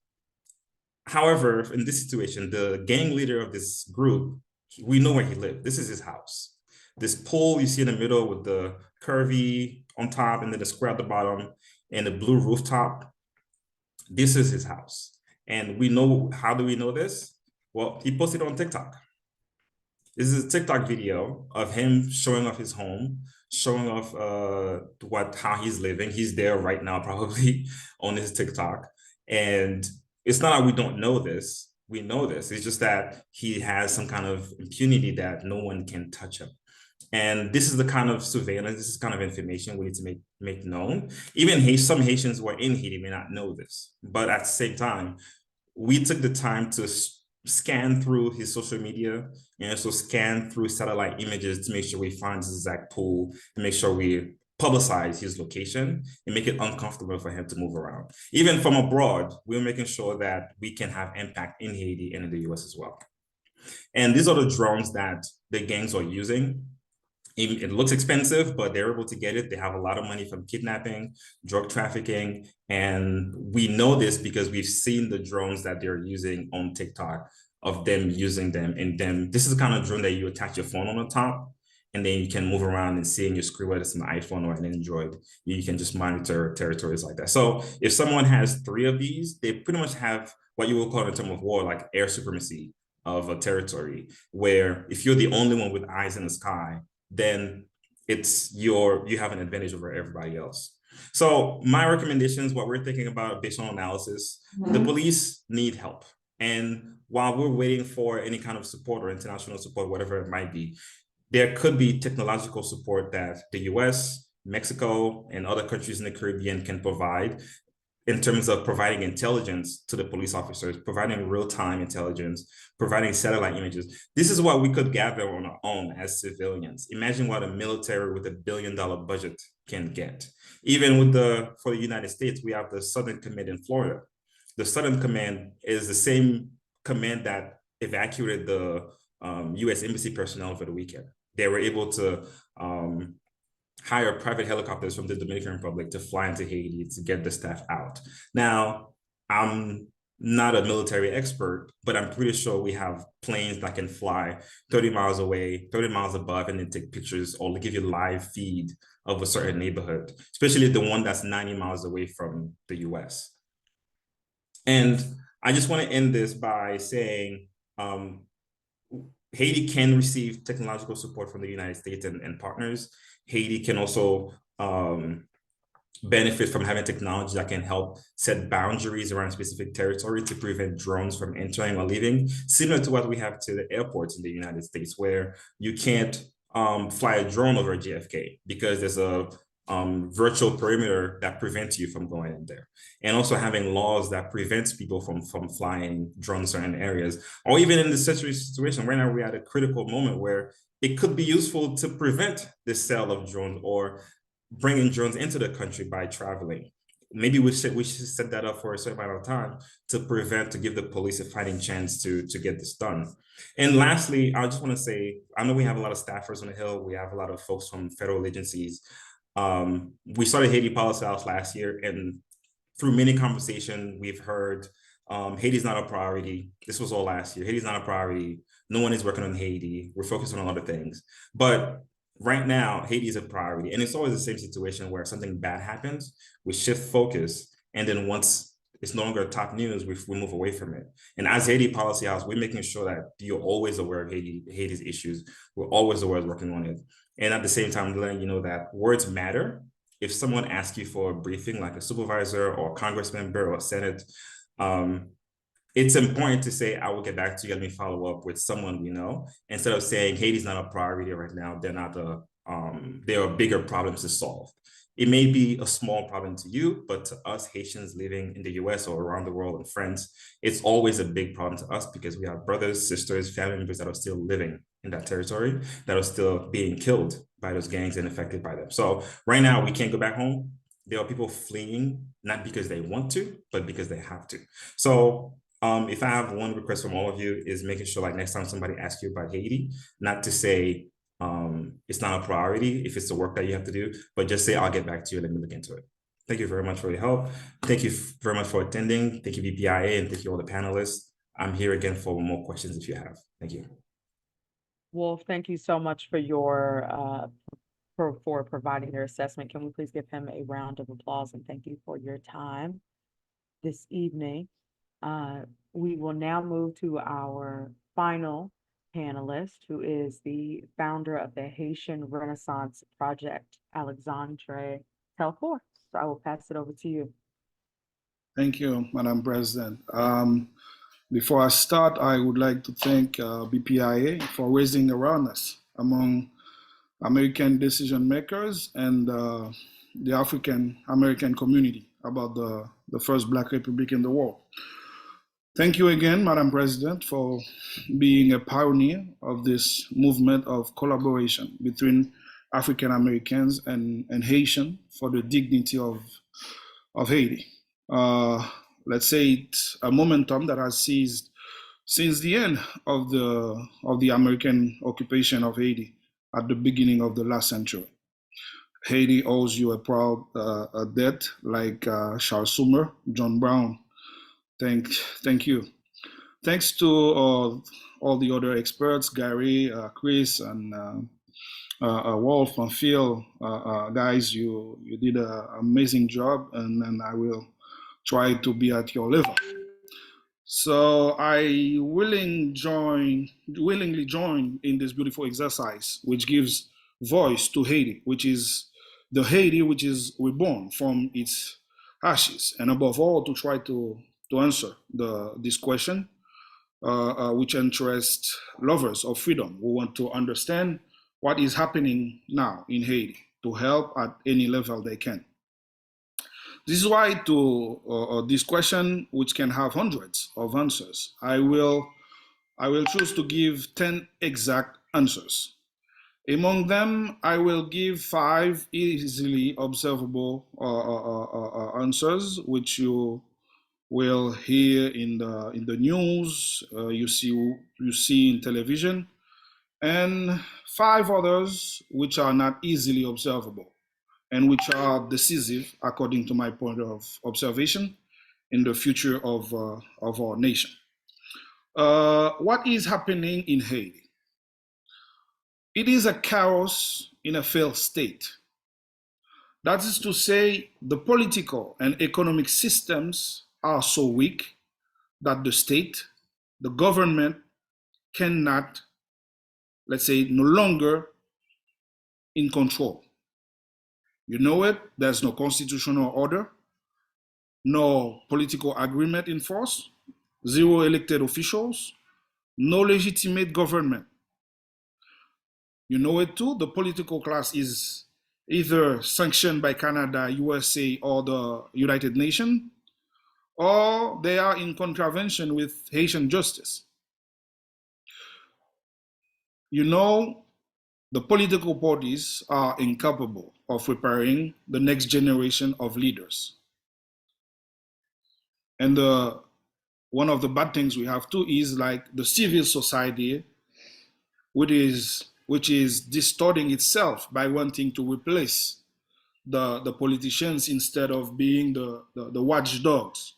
Speaker 6: However, in this situation, the gang leader of this group, we know where he lived. This is his house. This pool you see in the middle with the curvy on top and then the square at the bottom and the blue rooftop, this is his house. And we know, how do we know this? Well, he posted on TikTok. This is a TikTok video of him showing off his home, showing off how he's living. He's there right now, probably on his TikTok. And it's not that we don't know this. We know this. It's just that he has some kind of impunity that no one can touch him. And this is the kind of surveillance, this is kind of information we need to make known. Even some Haitians who are in Haiti may not know this, but at the same time, we took the time to scan through his social media and also scan through satellite images to make sure we find his exact pool and make sure we publicize his location and make it uncomfortable for him to move around. Even from abroad, we're making sure that we can have impact in Haiti and in the US as well. And these are the drones that the gangs are using. It looks expensive, but they're able to get it. They have a lot of money from kidnapping, drug trafficking. And we know this because we've seen the drones that they're using on TikTok of them using them. And then this is the kind of drone that you attach your phone on the top, and then you can move around and see in your screen, whether it's an iPhone or an Android, you can just monitor territories like that. So if someone has 3 of these, they pretty much have what you will call in terms of war, like air supremacy of a territory, where if you're the only one with eyes in the sky, then you have an advantage over everybody else. So my recommendations, what we're thinking about based on analysis, the police need help. And while we're waiting for any kind of support or international support, whatever it might be, there could be technological support that the US, Mexico, and other countries in the Caribbean can provide in terms of providing intelligence to the police officers, providing real-time intelligence, providing satellite images. This is what we could gather on our own as civilians. Imagine what a military with $1 billion budget can get. Even with for the United States, we have the Southern Command in Florida. The Southern Command is the same command that evacuated the US Embassy personnel over the weekend. They were able to hire private helicopters from the Dominican Republic to fly into Haiti to get the staff out. Now, I'm not a military expert, but I'm pretty sure we have planes that can fly 30 miles away, 30 miles above, and then take pictures or give you live feed of a certain neighborhood, especially the one that's 90 miles away from the US. And I just want to end this by saying, Haiti can receive technological support from the United States and partners. Haiti can also benefit from having technology that can help set boundaries around specific territory to prevent drones from entering or leaving, similar to what we have to the airports in the United States, where you can't fly a drone over JFK because there's a virtual perimeter that prevents you from going in there. And also having laws that prevents people from flying drones in certain areas, or even in this situation, right now we're at a critical moment where it could be useful to prevent the sale of drones or bringing drones into the country by traveling. Maybe we should set that up for a certain amount of time to give the police a fighting chance to get this done. And lastly, I just want to say, I know we have a lot of staffers on the Hill. We have a lot of folks from federal agencies. We started Haiti Policy House last year, and through many conversations, we've heard Haiti's not a priority. This was all last year. Haiti's not a priority. No one is working on Haiti. We're focused on other things. But right now, Haiti is a priority. And it's always the same situation where something bad happens, we shift focus. And then once it's no longer top news, we move away from it. And as Haiti Policy House, we're making sure that you're always aware of Haiti's issues. We're always aware of working on it. And at the same time, letting you know that words matter. if someone asks you for a briefing, like a supervisor or a congress member or senate, it's important to say, I will get back to you, let me follow up with someone we know, instead of saying Haiti's not a priority right now. They're not there are bigger problems to solve. It may be a small problem to you, but to us Haitians living in the US or around the world and friends, it's always a big problem to us because we have brothers, sisters, family members that are still living in that territory, that are still being killed by those gangs and affected by them. So right now we can't go back home. There are people fleeing, not because they want to, but because they have to. So if I have one request from all of you is making sure like next time somebody asks you about Haiti, not to say it's not a priority if it's the work that you have to do, but just say, I'll get back to you, let me look into it. Thank you very much for your help. Thank you very much for attending. Thank you, BPIA, and thank you all the panelists. I'm here again for more questions if you have. Thank you.
Speaker 3: Wolf, thank you so much for your for providing your assessment. Can we please give him a round of applause and thank you for your time this evening. We will now move to our final panelist, who is the founder of the Haitian Renaissance Project, Alexandre Telefort. So I will pass it over to you.
Speaker 7: Thank you, Madam President. Before I start, I would like to thank BPIA for raising awareness among American decision makers and the African American community about the first Black Republic in the world. Thank you again, Madam President, for being a pioneer of this movement of collaboration between African Americans and Haitian for the dignity of Haiti. Let's say it's a momentum that has seized since the end of the American occupation of Haiti at the beginning of the last century. Haiti owes you a proud debt, like Charles Summer, John Brown. Thank you. Thanks to all the other experts, Gary, Chris, and Wolf, Pamphile, guys, you did an amazing job, and I will try to be at your level. So I willingly join in this beautiful exercise, which gives voice to Haiti, which is the Haiti which is reborn from its ashes, and above all, to try to answer this question, which interests lovers of freedom who want to understand what is happening now in Haiti, to help at any level they can. This is why to this question, which can have hundreds of answers, I will choose to give 10 exact answers. Among them, I will give 5 easily observable answers, which you will hear in the news, you see in television, and 5 others which are not easily observable and which are decisive, according to my point of observation, in the future of our nation. What is happening in Haiti? It is a chaos in a failed state. That is to say, the political and economic systems are so weak that the state, the government, cannot, let's say, no longer in control. You know it, there's no constitutional order, no political agreement in force, 0 elected officials, no legitimate government. You know it too, the political class is either sanctioned by Canada, USA, or the United Nations, or they are in contravention with Haitian justice. You know, the political parties are incapable of preparing the next generation of leaders. And one of the bad things we have too is like the civil society, which is distorting itself by wanting to replace the politicians instead of being the watchdogs.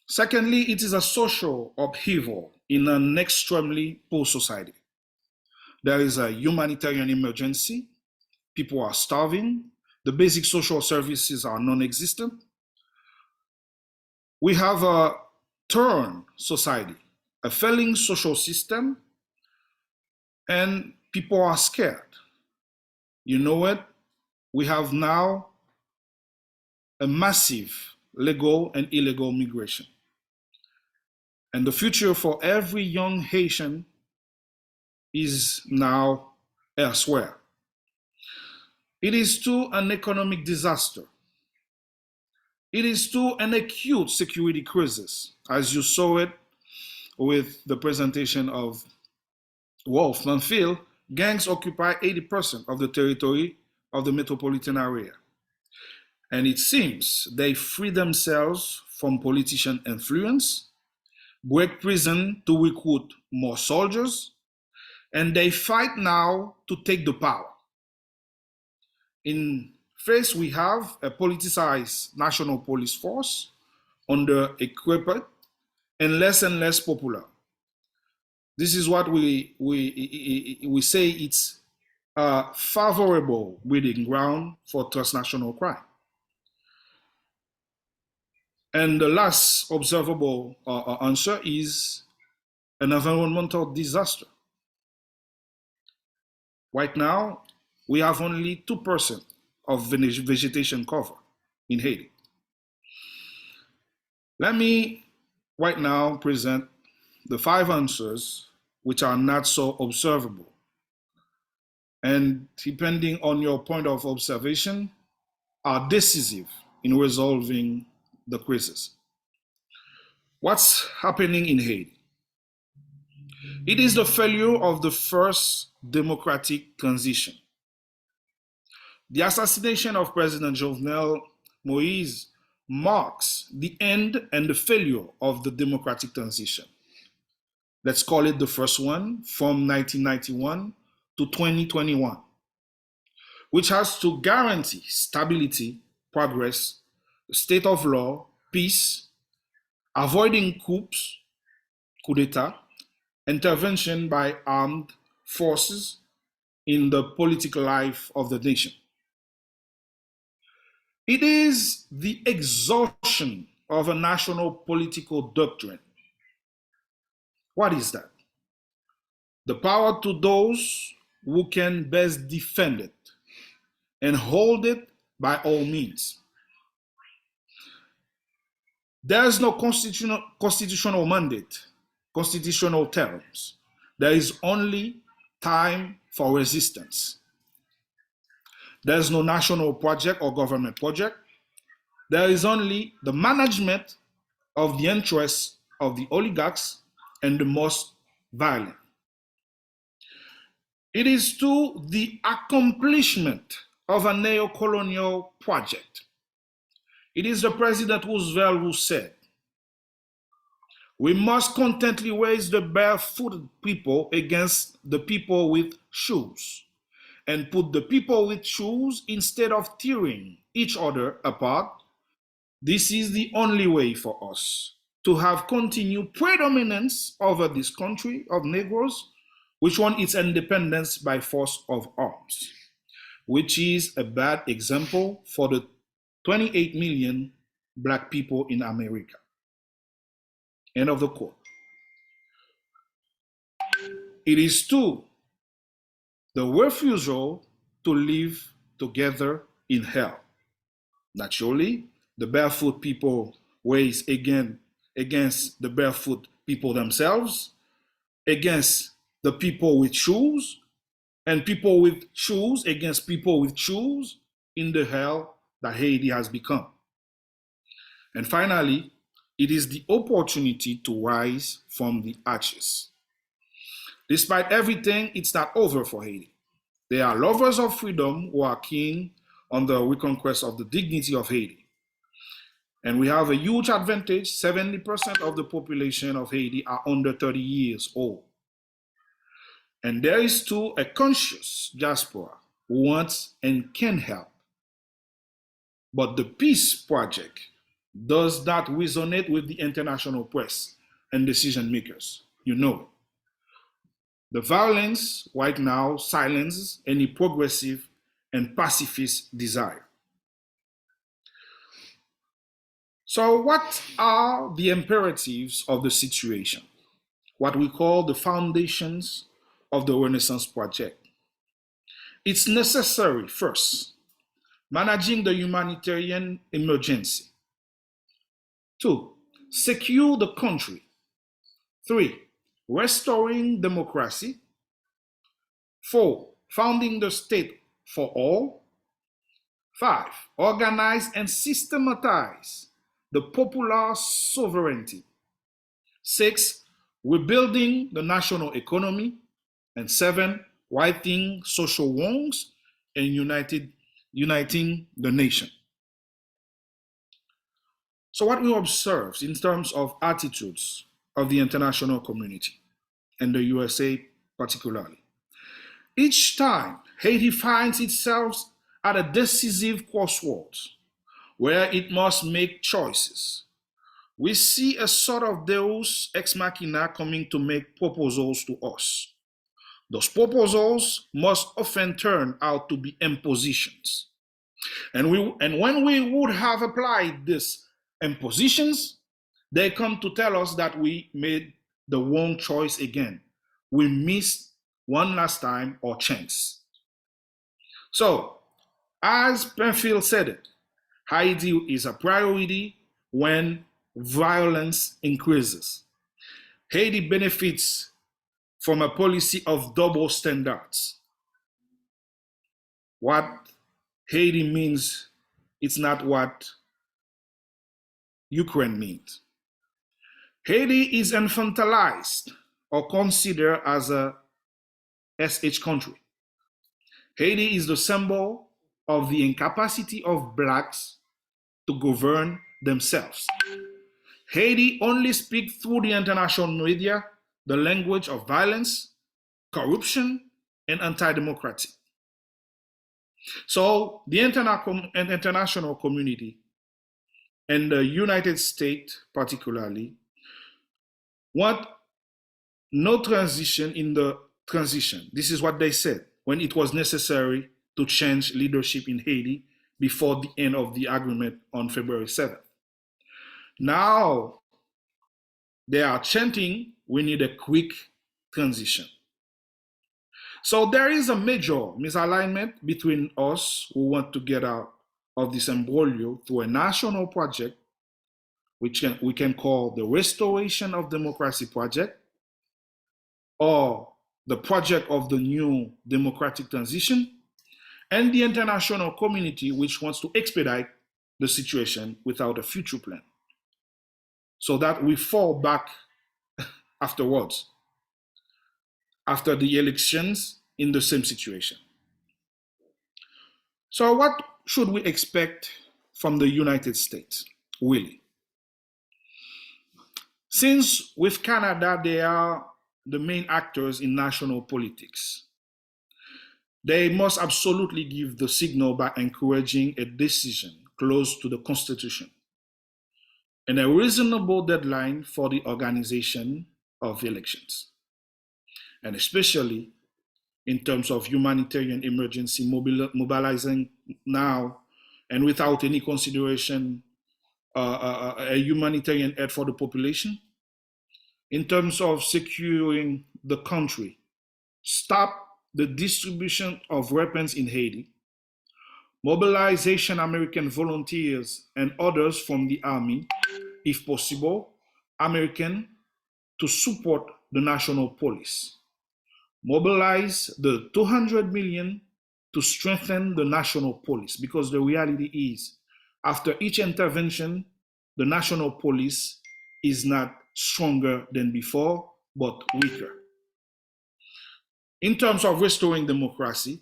Speaker 7: Secondly, it is a social upheaval in an extremely poor society. There is a humanitarian emergency. People are starving. The basic social services are non-existent. We have a torn society, a failing social system, and people are scared. You know it, we have now a massive legal and illegal migration. And the future for every young Haitian is now elsewhere. It is too an economic disaster. It is too an acute security crisis, as you saw it with the presentation of Wolf Pamphile. Gangs occupy 80% of the territory of the metropolitan area. And it seems they free themselves from politician influence, break prison to recruit more soldiers, and they fight now to take the power. In face, we have a politicized national police force, under-equipped and less popular. This is what we say it's a favorable breeding ground for transnational crime. And the last observable answer is an environmental disaster. Right now, we have only 2% of vegetation cover in Haiti. Let me right now present the 5 answers which are not so observable. And depending on your point of observation, are decisive in resolving the crisis. What's happening in Haiti? It is the failure of the first democratic transition. The assassination of President Jovenel Moïse marks the end and the failure of the democratic transition. Let's call it the first one, from 1991 to 2021, which has to guarantee stability, progress, state of law, peace, avoiding coups, coup d'etat, intervention by armed forces in the political life of the nation. It is the exhaustion of a national political doctrine. What is that? The power to those who can best defend it and hold it by all means. There is no constitutional mandate, constitutional terms. There is only time for resistance. There is no national project or government project. There is only the management of the interests of the oligarchs and the most violent. It is to the accomplishment of a neo-colonial project. It is the President Roosevelt who said, we must constantly raise the barefooted people against the people with shoes, and put the people with shoes instead of tearing each other apart. This is the only way for us to have continued predominance over this country of Negroes, which won its independence by force of arms, which is a bad example for the 28 million Black people in America. End of the quote. It is to the refusal to live together in hell. Naturally, the barefoot people raise again against the barefoot people themselves, against the people with shoes, and people with shoes against people with shoes in the hell that Haiti has become. And finally, it is the opportunity to rise from the ashes. Despite everything, it's not over for Haiti. There are lovers of freedom who are keen on the reconquest of the dignity of Haiti. And we have a huge advantage. 70% of the population of Haiti are under 30 years old. And there is too a conscious diaspora who wants and can help. But the peace project does not resonate with the international press and decision makers. You know it. The violence right now silences any progressive and pacifist desire. So what are the imperatives of the situation? What we call the foundations of the Renaissance project. It's necessary, first, managing the humanitarian emergency. 2, secure the country. 3, restoring democracy. 4, founding the state for all. 5, organize and systematize the popular sovereignty. 6, rebuilding the national economy. And 7, righting social wrongs and uniting the nation. So what we observe in terms of attitudes of the international community and the USA particularly, each time Haiti finds itself at a decisive crossroads where it must make choices, we see a sort of deus ex machina coming to make proposals to us. Those proposals must often turn out to be impositions. And when we would have applied these impositions, they come to tell us that we made the wrong choice again. We missed one last time our chance. So, as Pamphile said it, Haiti is a priority when violence increases. Haiti benefits from a policy of double standards. What Haiti means, it's not what Ukraine means. Haiti is infantilized or considered as a SH country. Haiti is the symbol of the incapacity of blacks to govern themselves. Haiti only speaks through the international media the language of violence, corruption, and anti-democracy. So the international community and the United States particularly want no transition in the transition. This is what they said when it was necessary to change leadership in Haiti before the end of the agreement on February 7th. Now they are chanting, we need a quick transition. So there is a major misalignment between us who want to get out of this imbroglio through a national project, which we can call the Restoration of Democracy Project, or the project of the new democratic transition, and the international community, which wants to expedite the situation without a future plan, so that we fall back afterwards, after the elections, in the same situation. So what should we expect from the United States, really? Since with Canada, they are the main actors in national politics, they must absolutely give the signal by encouraging a decision close to the Constitution and a reasonable deadline for the organization of elections. And especially in terms of humanitarian emergency, mobilizing now and without any consideration a humanitarian aid for the population. In terms of securing the country, stop the distribution of weapons in Haiti, mobilization American volunteers and others from the army, if possible, American, to support the national police. Mobilize the 200 million to strengthen the national police, because the reality is, after each intervention, the national police is not stronger than before, but weaker. In terms of restoring democracy,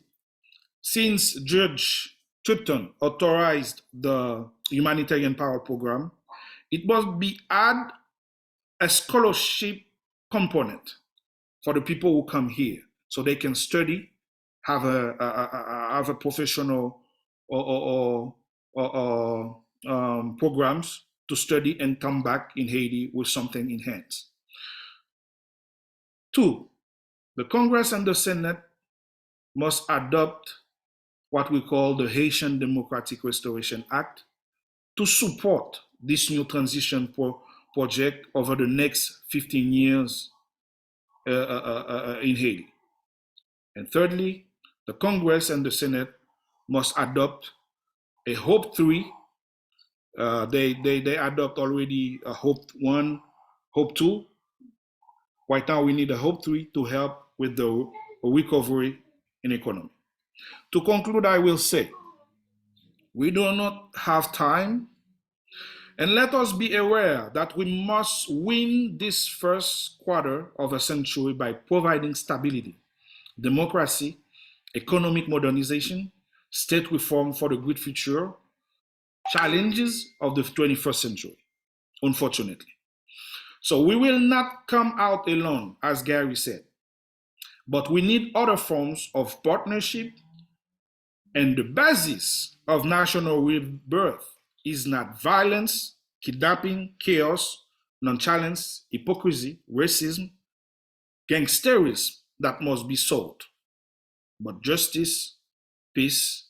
Speaker 7: since Judge Tripton authorized the humanitarian power program, it must be add a scholarship component for the people who come here, so they can study, have a professional programs to study and come back in Haiti with something in hands. 2, the Congress and the Senate must adopt what we call the Haitian Democratic Restoration Act to support this new transition project over the next 15 years in Haiti. And thirdly, the Congress and the Senate must adopt a Hope 3. They adopt already a Hope 1, Hope 2. Right now, we need a Hope 3 to help with the recovery in economy. To conclude, I will say, we do not have time, and let us be aware that we must win this first quarter of a century by providing stability, democracy, economic modernization, state reform for the good future, challenges of the 21st century, unfortunately. So we will not come out alone, as Gary said, but we need other forms of partnership, and the basis of national rebirth is not violence, kidnapping, chaos, nonchalance, hypocrisy, racism, gangsterism that must be solved, but justice, peace,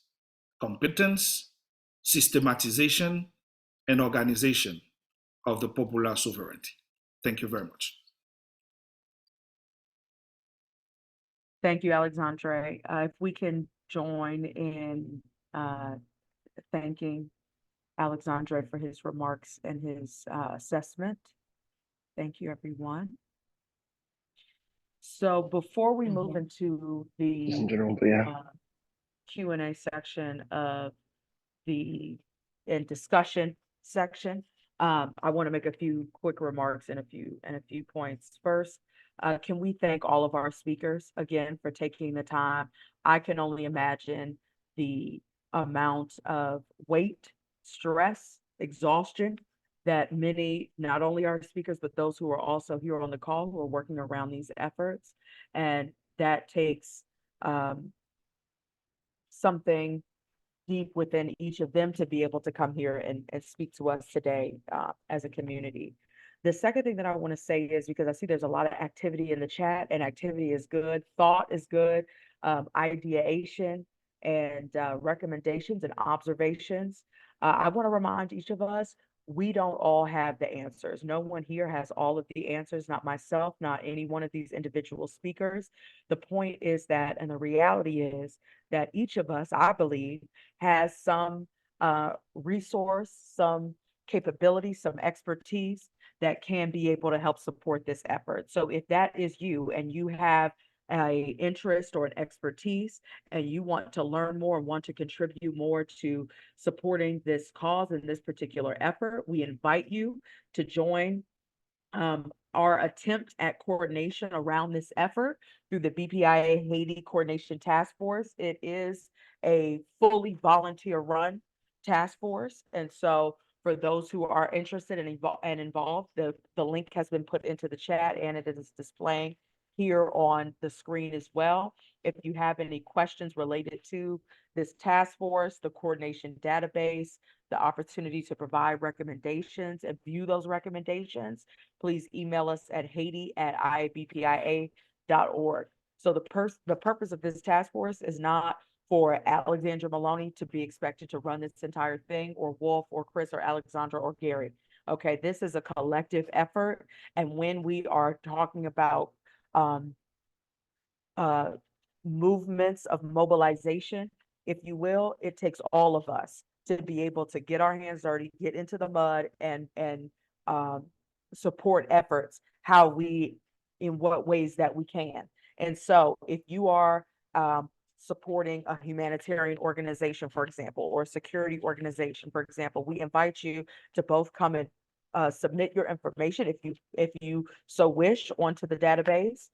Speaker 7: competence, systematization, and organization of the popular sovereignty. Thank you very much.
Speaker 3: Thank you, Alexandre. If we can join in thanking Alexandre for his remarks and his assessment. Thank you, everyone. So before we move into the Q&A section of the discussion section, I want to make a few quick remarks and a few points. First, can we thank all of our speakers again for taking the time? I can only imagine the amount of weight, stress, exhaustion that many, not only our speakers, but those who are also here on the call who are working around these efforts. And that takes something deep within each of them to be able to come here and speak to us today as a community. The second thing that I want to say is, because I see there's a lot of activity in the chat, and activity is good, thought is good, ideation and recommendations and observations. I want to remind each of us, we don't all have the answers. No one here has all of the answers, not myself, not any one of these individual speakers. The point is that, and the reality is that each of us, I believe, has some resource, some capability, some expertise that can be able to help support this effort. So if that is you and you have an interest or an expertise and you want to learn more and want to contribute more to supporting this cause and this particular effort, we invite you to join our attempt at coordination around this effort through the BPIA Haiti Coordination Task Force. It is a fully volunteer-run task force, and so for those who are interested and involved, the link has been put into the chat and it is displaying here on the screen as well. If you have any questions related to this task force, the coordination database, the opportunity to provide recommendations and view those recommendations, please email us at haiti@ibpia.org. So the purpose of this task force is not for Alexandre Maloney to be expected to run this entire thing, or Wolf or Chris or Alexandre or Gary. Okay, this is a collective effort. And when we are talking about movements of mobilization, if you will, it takes all of us to be able to get our hands dirty, get into the mud and support efforts in what ways that we can. And so if you are supporting a humanitarian organization, for example, or a security organization, for example, we invite you to both come and submit your information if you so wish onto the database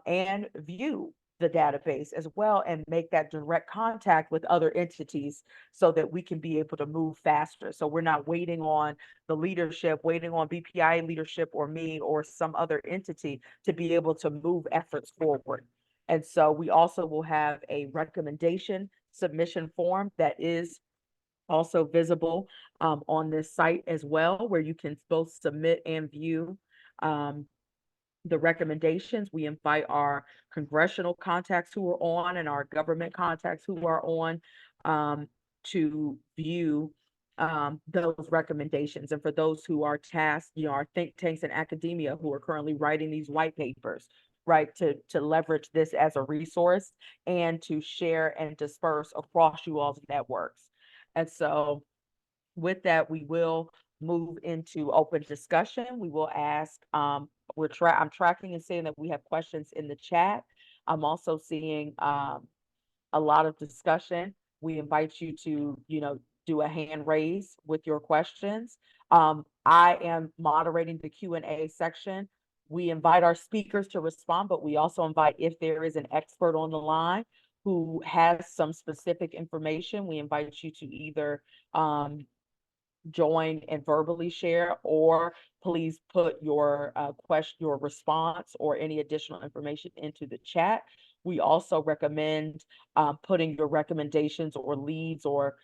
Speaker 3: and view the database as well and make that direct contact with other entities so that we can be able to move faster. So we're not waiting on the leadership, waiting on BPIA leadership or me or some other entity to be able to move efforts forward. And so we also will have a recommendation submission form that is also visible on this site as well, where you can both submit and view the recommendations. We invite our congressional contacts who are on and our government contacts who are on to view those recommendations. And for those who are tasked, our think tanks and academia who are currently writing these white papers, right, to leverage this as a resource and to share and disperse across you all's networks. And so with that, we will move into open discussion. We will ask, I'm tracking and seeing that we have questions in the chat. I'm also seeing a lot of discussion. We invite you to, do a hand raise with your questions. I am moderating the Q&A section. We invite our speakers to respond, but we also invite, if there is an expert on the line who has some specific information, we invite you to either join and verbally share, or please put your your response or any additional information into the chat. We also recommend putting your recommendations or leads or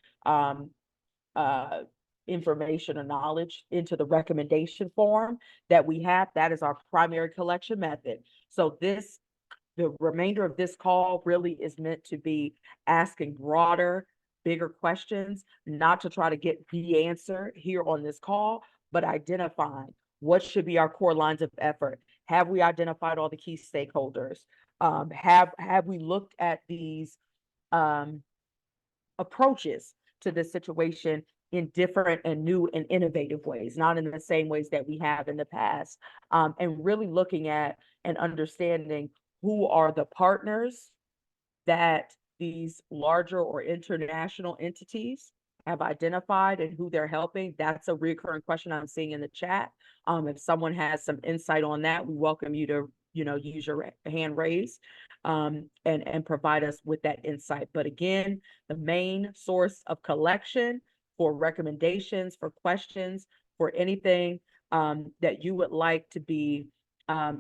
Speaker 3: information or knowledge into the recommendation form that we have. That is our primary collection method. So the remainder of this call really is meant to be asking broader, bigger questions, not to try to get the answer here on this call, but identifying what should be our core lines of effort. Have we identified all the key stakeholders? Have we looked at these approaches to this situation in different and new and innovative ways, not in the same ways that we have in the past, and really looking at and understanding who are the partners that these larger or international entities have identified and who they're helping. That's a recurring question I'm seeing in the chat. If someone has some insight on that, we welcome you to, use your hand raise and provide us with that insight. But again, the main source of collection for recommendations, for questions, for anything that you would like to be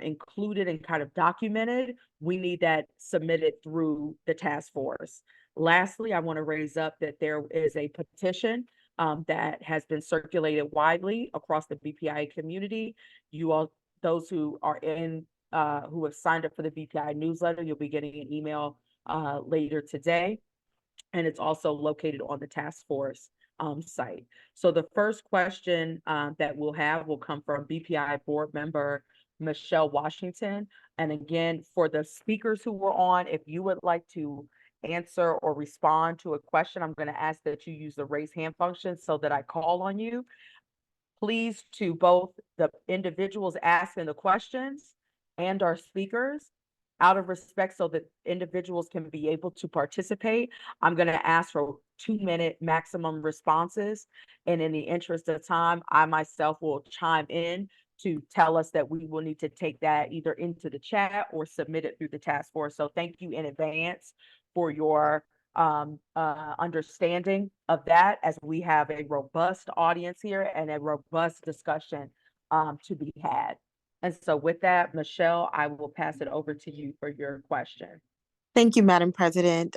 Speaker 3: included and kind of documented, we need that submitted through the task force. Lastly, I want to raise up that there is a petition that has been circulated widely across the BPIA community. You all, those who are in, who have signed up for the BPIA newsletter, you'll be getting an email later today. And it's also located on the task force site. So the first question that we'll have will come from BPI board member Michelle Washington. And again, for the speakers who were on, if you would like to answer or respond to a question, I'm going to ask that you use the raise hand function so that I call on you. Please, to both the individuals asking the questions and our speakers, out of respect so that individuals can be able to participate, I'm going to ask for 2-minute maximum responses. And in the interest of time, I myself will chime in to tell us that we will need to take that either into the chat or submit it through the task force. So thank you in advance for your understanding of that, as we have a robust audience here and a robust discussion to be had. And so with that, Michelle, I will pass it over to you for your question.
Speaker 8: Thank you, Madam President.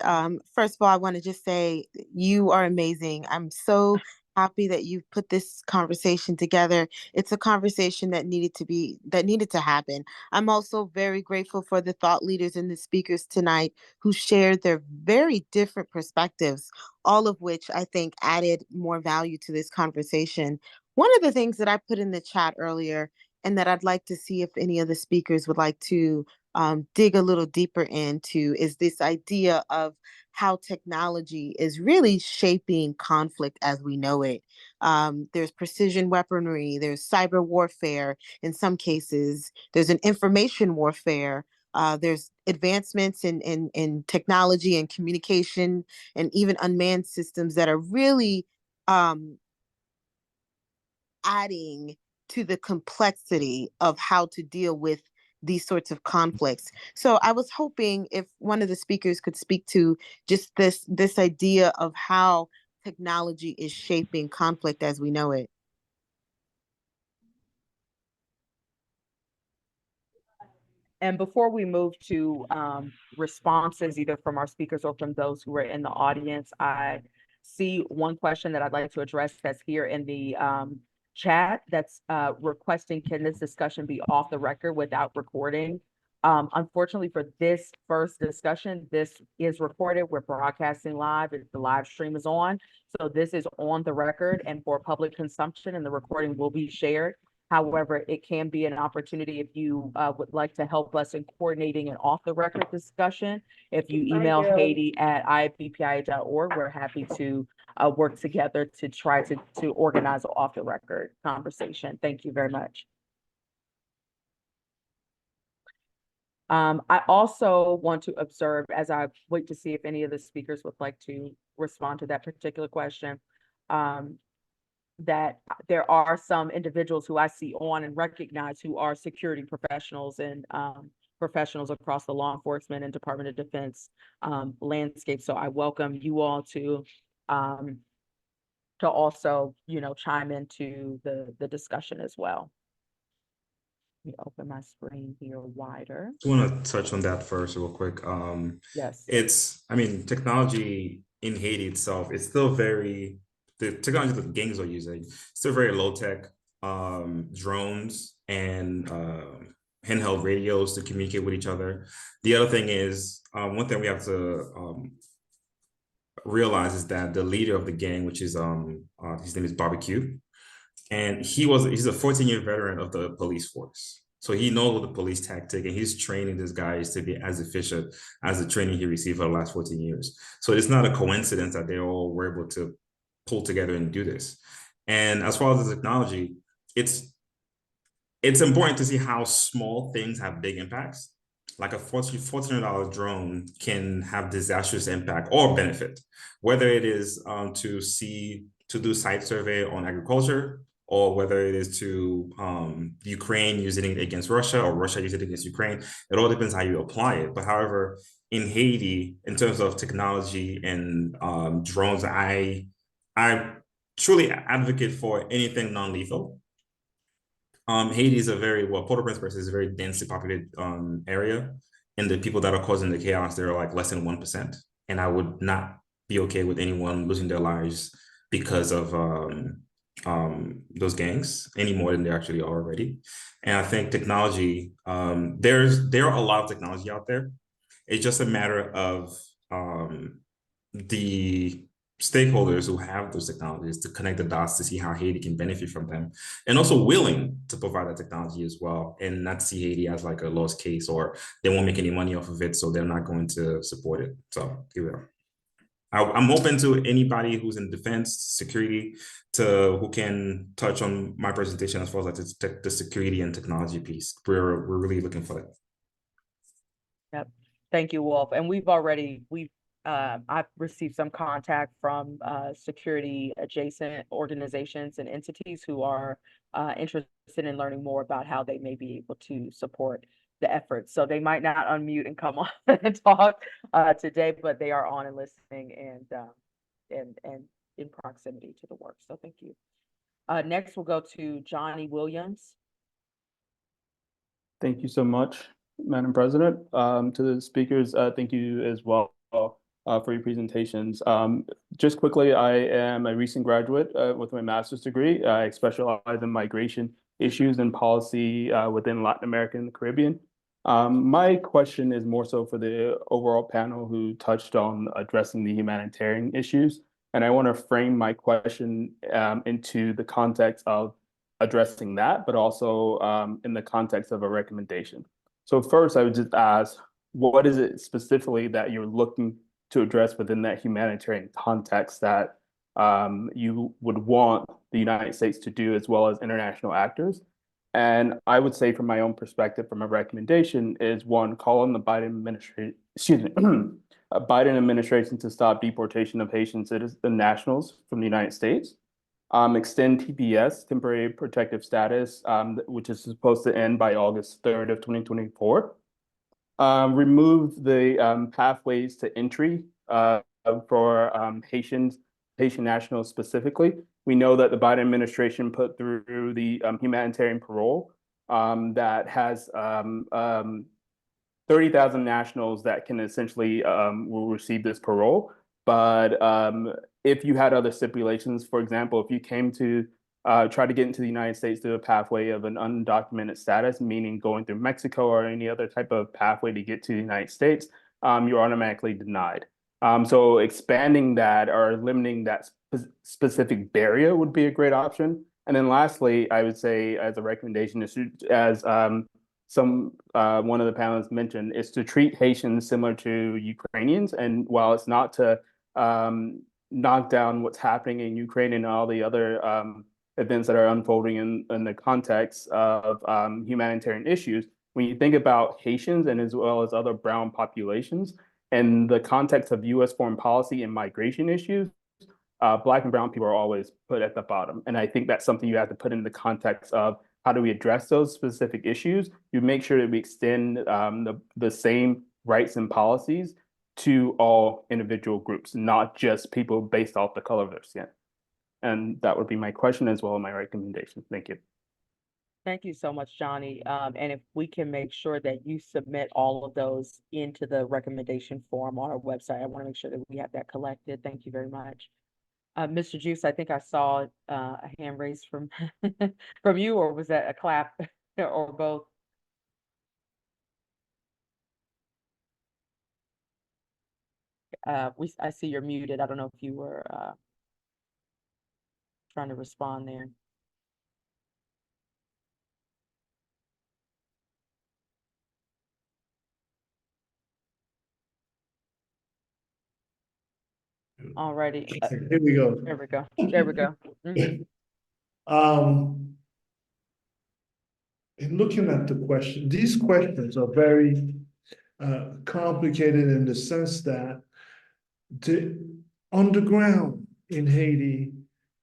Speaker 8: First of all, I want to just say you are amazing. I'm so happy that you've put this conversation together. It's a conversation that needed to happen. I'm also very grateful for the thought leaders and the speakers tonight who shared their very different perspectives, all of which I think added more value to this conversation. One of the things that I put in the chat earlier, and that I'd like to see if any of the speakers would like to dig a little deeper into, is this idea of how technology is really shaping conflict as we know it. There's precision weaponry, there's cyber warfare. In some cases, there's an information warfare. There's advancements in technology and communication, and even unmanned systems that are really adding to the complexity of how to deal with these sorts of conflicts. So I was hoping if one of the speakers could speak to just this idea of how technology is shaping conflict as we know it.
Speaker 3: And before we move to responses, either from our speakers or from those who are in the audience, I see one question that I'd like to address that's here in the chat that's requesting, can this discussion be off the record without recording? Unfortunately for this first discussion, this is recorded. We're broadcasting live. The live stream is on. So this is on the record and for public consumption, and the recording will be shared. However, it can be an opportunity if you would like to help us in coordinating an off-the-record discussion. If you email Haiti at ibpia.org, we're happy to work together to try to organize an off the record conversation. Thank you very much. I also want to observe, as I wait to see if any of the speakers would like to respond to that particular question, that there are some individuals who I see on and recognize who are security professionals and professionals across the law enforcement and Department of Defense landscape. So I welcome you all to also, chime into the discussion as well. Let me open my screen here wider.
Speaker 6: I want to touch on that first real quick.
Speaker 3: Yes.
Speaker 6: Technology in Haiti itself, it's still the technology that the gangs are using, still very low tech, drones and handheld radios to communicate with each other. The other thing is, one thing we have to realize is that the leader of the gang, which is his name is Barbecue, and he's a 14-year veteran of the police force. So he knows the police tactic, and he's training these guys to be as efficient as the training he received for the last 14 years. So it's not a coincidence that they all were able to pull together and do this. And as far as the technology, it's important to see how small things have big impacts. Like a $1,400 drone can have disastrous impact or benefit, whether it is to do site survey on agriculture, or whether it is to Ukraine using it against Russia or Russia using it against Ukraine. It all depends how you apply it. But however, in Haiti, in terms of technology and drones, I truly advocate for anything non-lethal. Haiti is Port-au-Prince is a very densely populated area, and the people that are causing the chaos, they're like less than 1%. And I would not be okay with anyone losing their lives because of those gangs any more than they actually are already. And I think technology, there are a lot of technology out there. It's just a matter of the stakeholders who have those technologies to connect the dots to see how Haiti can benefit from them, and also willing to provide that technology as well, and not see Haiti as like a lost case, or they won't make any money off of it, so they're not going to support it. So here we are. I'm open to anybody who's in defense, security, who can touch on my presentation as far as like the security and technology piece. We're really looking for that.
Speaker 3: Yep. Thank you, Wolf. And I've received some contact from security adjacent organizations and entities who are interested in learning more about how they may be able to support the efforts. So they might not unmute and come on and talk today, but they are on and listening and in proximity to the work. So thank you. Next, we'll go to Johnny Williams.
Speaker 9: Thank you so much, Madam President. To the speakers, thank you as well for your presentations. Just quickly, I am a recent graduate with my master's degree. I specialize in migration issues and policy within Latin America and the Caribbean. My question is more so for the overall panel who touched on addressing the humanitarian issues. And I want to frame my question into the context of addressing that, but also in the context of a recommendation. So first, I would just ask, what is it specifically that you're looking to address within that humanitarian context that you would want the United States to do, as well as international actors? And I would say, from my own perspective, from a recommendation, is one, call on the Biden administration, Biden administration to stop deportation of Haitian citizens and nationals from the United States. Extend TPS, temporary protective status, which is supposed to end by August 3rd of 2024. Remove the pathways to entry for Haitian nationals specifically. We know that the Biden administration put through the humanitarian parole that has 30,000 nationals that can essentially will receive this parole. But if you had other stipulations, for example, if you came to try to get into the United States through a pathway of an undocumented status, meaning going through Mexico or any other type of pathway to get to the United States, you're automatically denied. So expanding that or limiting that specific barrier would be a great option. And then lastly, I would say, as a recommendation, is as one of the panelists mentioned, is to treat Haitians similar to Ukrainians. And while it's not to knock down what's happening in Ukraine and all the other events that are unfolding in the context of humanitarian issues, when you think about Haitians and as well as other brown populations and the context of U.S. foreign policy and migration issues, Black and brown people are always put at the bottom. And I think that's something you have to put in the context of how do we address those specific issues. You make sure that we extend the same rights and policies to all individual groups, not just people based off the color of their skin. And that would be my question as well as my recommendation. Thank you.
Speaker 3: Thank you so much, Johnny. And if we can make sure that you submit all of those into the recommendation form on our website, I want to make sure that we have that collected. Thank you very much. Mr. Juste, I think I saw a hand raised from from you, or was that a clap or both? I see you're muted. I don't know if you were trying to respond there. Alrighty.
Speaker 4: Here we go.
Speaker 3: There we go. There we go. Mhm.
Speaker 4: In looking at the question, these questions are very complicated in the sense that on the ground in Haiti,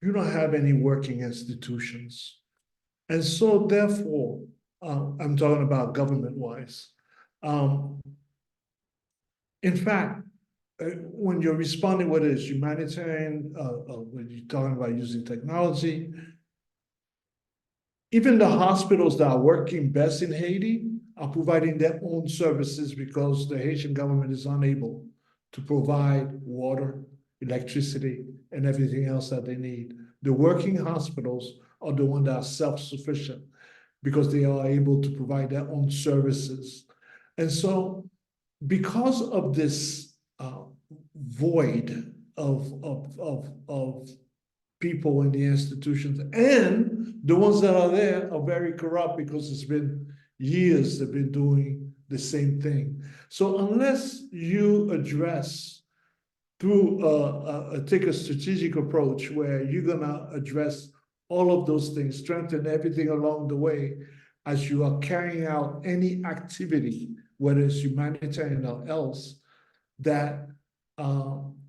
Speaker 4: you don't have any working institutions. And so therefore, I'm talking about government-wise. In fact, when you're responding, whether it's humanitarian, when you're talking about using technology, even the hospitals that are working best in Haiti are providing their own services because the Haitian government is unable to provide water, electricity, and everything else that they need. The working hospitals are the ones that are self-sufficient because they are able to provide their own services. And so because of this void of people in the institutions, and the ones that are there are very corrupt because it's been years they've been doing the same thing. So unless you address through take a strategic approach where you're gonna address all of those things, strengthen everything along the way as you are carrying out any activity, whether it's humanitarian or else, that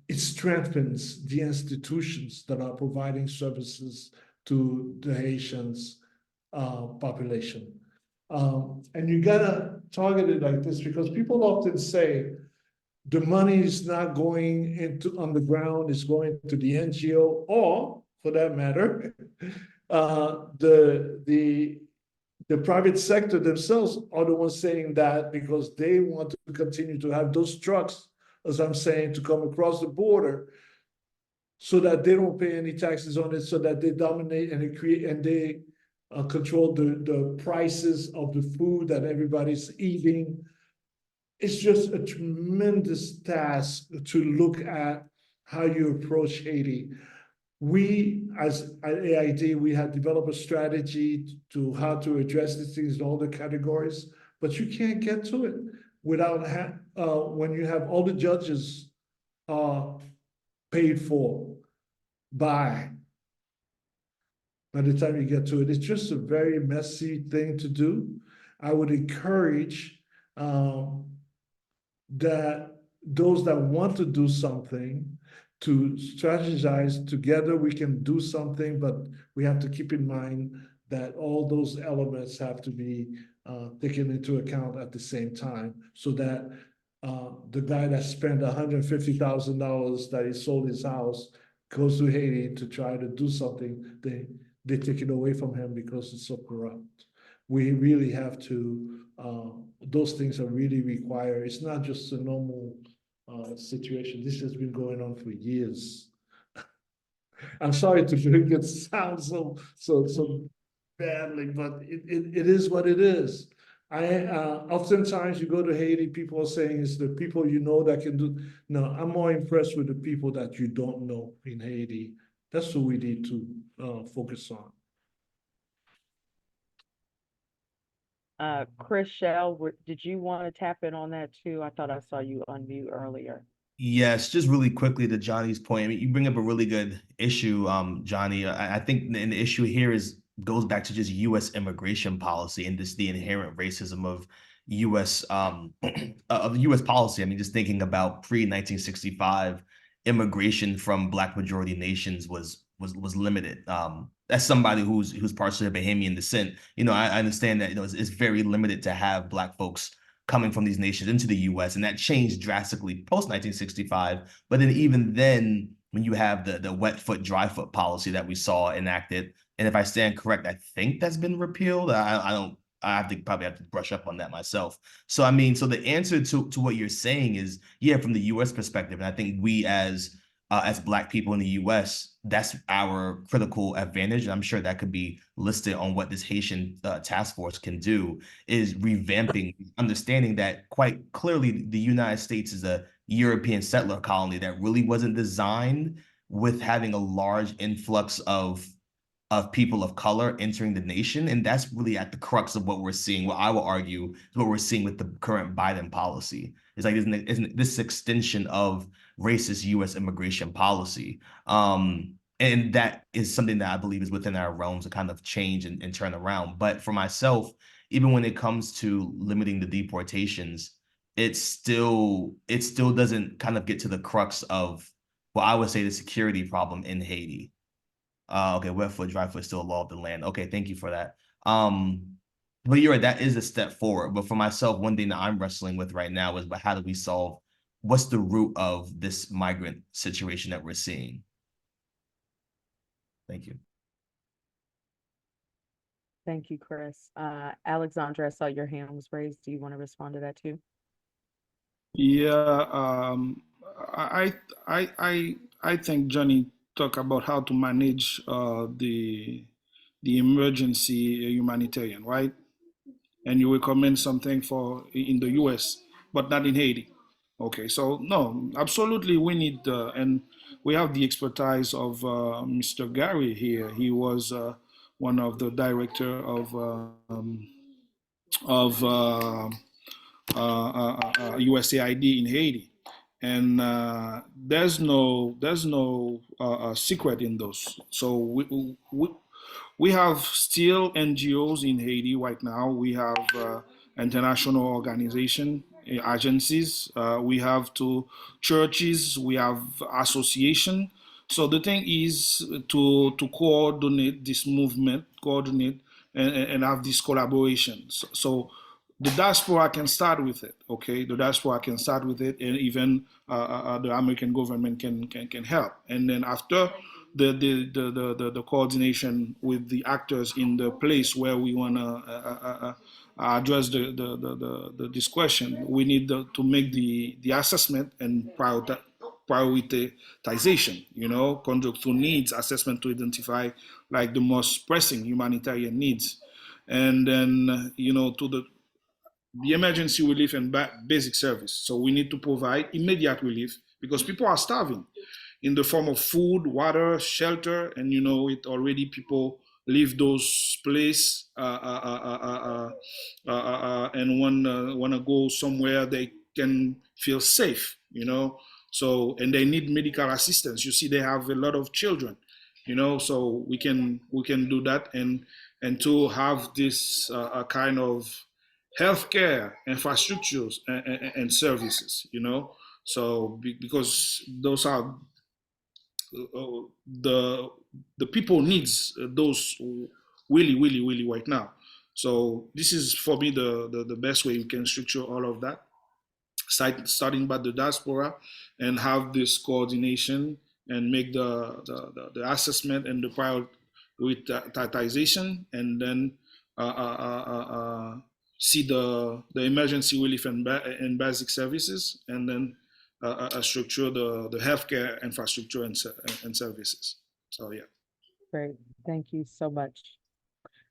Speaker 4: it strengthens the institutions that are providing services to the Haitians population. And you gotta target it like this because people often say the money is not going into on the ground, it's going to the NGO, or for that matter, the private sector themselves are the ones saying that because they want to continue to have those trucks, as I'm saying, to come across the border so that they don't pay any taxes on it, so that they dominate and they create and they control the prices of the food that everybody's eating. It's just a tremendous task to look at how you approach Haiti. We, as AID, we have developed a strategy to how to address these things in all the categories, but you can't get to it without when you have all the judges paid for by the time you get to it. It's just a very messy thing to do. I would encourage that those that want to do something to strategize together. We can do something, but we have to keep in mind that all those elements have to be taken into account at the same time, so that the guy that spent $150,000 that he sold his house goes to Haiti to try to do something, they take it away from him because it's so corrupt. We really have to, those things are really required. It's not just a normal situation. This has been going on for years. I'm sorry to make it sound so badly, but it is what it is. Oftentimes you go to Haiti, people are saying it's the people you know that can do. No, I'm more impressed with the people that you don't know in Haiti. That's what we need to focus on.
Speaker 3: Chris Shell, did you want to tap in on that too? I thought I saw you unmute earlier.
Speaker 5: Yes, just really quickly to Johnny's point. I mean, you bring up a really good issue, Johnny. I think the issue here goes back to just U.S. immigration policy and just the inherent racism of U.S. Of U.S. policy. I mean, just thinking about pre-1965 immigration from Black majority nations was limited. As somebody who's partially of Bahamian descent, I understand that it's very limited to have Black folks coming from these nations into the US, and that changed drastically post 1965. But then even then, when you have the wet foot, dry foot policy that we saw enacted, and if I stand correct, I think that's been repealed. I probably have to brush up on that myself. So I mean, so the answer to what you're saying is, yeah, from the US perspective, and I think we as Black people in the US, that's our critical advantage. And I'm sure that could be listed on what this Haitian task force can do, is revamping, understanding that quite clearly the United States is a European settler colony that really wasn't designed with having a large influx of people of color entering the nation. And that's really at the crux of what we're seeing, what I will argue is what we're seeing with the current Biden policy. It's like, isn't this extension of racist U.S. immigration policy? And that is something that I believe is within our realms to kind of change and turn around. But for myself, even when it comes to limiting the deportations, it still doesn't kind of get to the crux of, well, I would say the security problem in Haiti. Okay, wet foot, dry foot, still a law of the land. Okay, thank you for that. But you're right, that is a step forward. But for myself, one thing that I'm wrestling with right now is, but how do we solve, what's the root of this migrant situation that we're seeing? Thank you.
Speaker 3: Thank you, Chris. Alexandre, I saw your hand was raised. Do you want to respond to that too?
Speaker 7: Yeah, I think Johnny talked about how to manage the emergency humanitarian, right? And you recommend something for in the U.S., but not in Haiti. Okay, so no, absolutely, we need and we have the expertise of Mr. Gary here. He was one of the director of USAID in Haiti, and there's no secret in those. So we have still NGOs in Haiti right now. We have international organization agencies. We have churches. We have association. So the thing is to coordinate this movement, and have this collaboration. So the diaspora can start with it, okay? The diaspora can start with it, and even the American government can help. And then after the coordination with the actors in the place where we want to address this question, we need to make the assessment and prioritization, conduct through needs assessment to identify like the most pressing humanitarian needs. And then, to the emergency relief and basic service. So we need to provide immediate relief because people are starving in the form of food, water, shelter, and it already people leave those places and want to go somewhere they can feel safe, So, and they need medical assistance. You see, they have a lot of children, so we can do that and to have this kind of healthcare infrastructures and services, So because those are the people needs those really right now. So this is for me the best way you can structure all of that, starting by the diaspora and have this coordination and make the assessment and the prioritization, and then see the emergency relief and basic services, and then structure the healthcare infrastructure and services. So yeah.
Speaker 3: Great, thank you so much.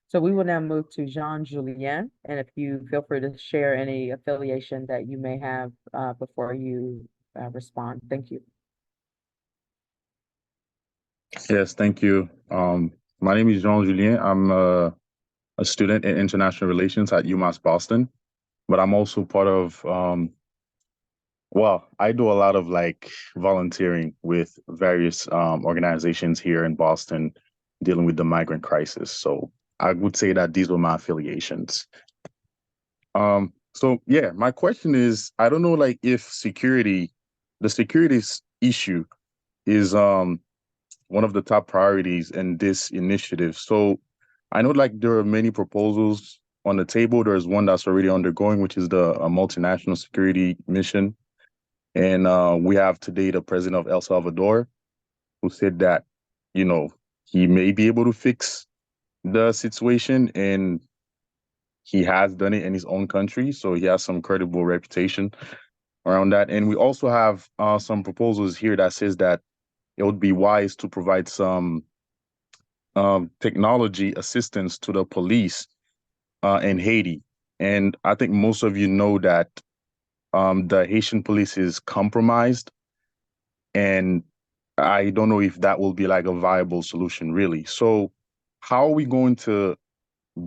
Speaker 3: So we will now move to Jean-Julien, and if you feel free to share any affiliation that you may have before you respond. Thank you.
Speaker 10: Yes, thank you. My name is Jean-Julien. I'm a student in international relations at UMass Boston, but I'm also part of Well, I do a lot of like volunteering with various organizations here in Boston dealing with the migrant crisis. So I would say that these were my affiliations. So yeah, my question is, I don't know like if the securities issue is one of the top priorities in this initiative. So I know like there are many proposals on the table. There's one that's already undergoing, which is the multinational security mission. And we have today the president of El Salvador who said that, you know, he may be able to fix the situation and he has done it in his own country. So he has some credible reputation around that. And we also have some proposals here that says that it would be wise to provide some technology assistance to the police in Haiti. And I think most of you know that the Haitian police is compromised. And I don't know if that will be like a viable solution, really. So, how are we going to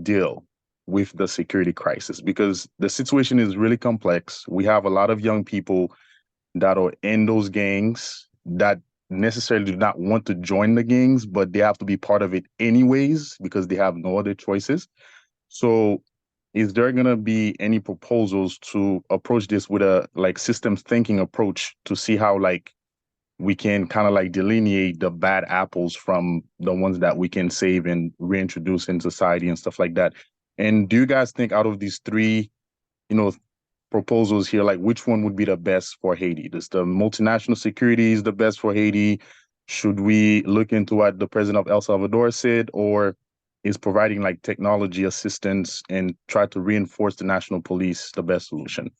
Speaker 10: deal with the security crisis? Because the situation is really complex. We have a lot of young people that are in those gangs that necessarily do not want to join the gangs, but they have to be part of it anyways because they have no other choices. So, is there going to be any proposals to approach this with a like systems thinking approach to see how like we can kind of like delineate the bad apples from the ones that we can save and reintroduce in society and stuff like that? And do you guys think out of these three, you know, proposals here, like which one would be the best for Haiti? Does the multinational security is the best for Haiti? Should we look into what the president of El Salvador said, or is providing like technology assistance and try to reinforce the national police the best solution?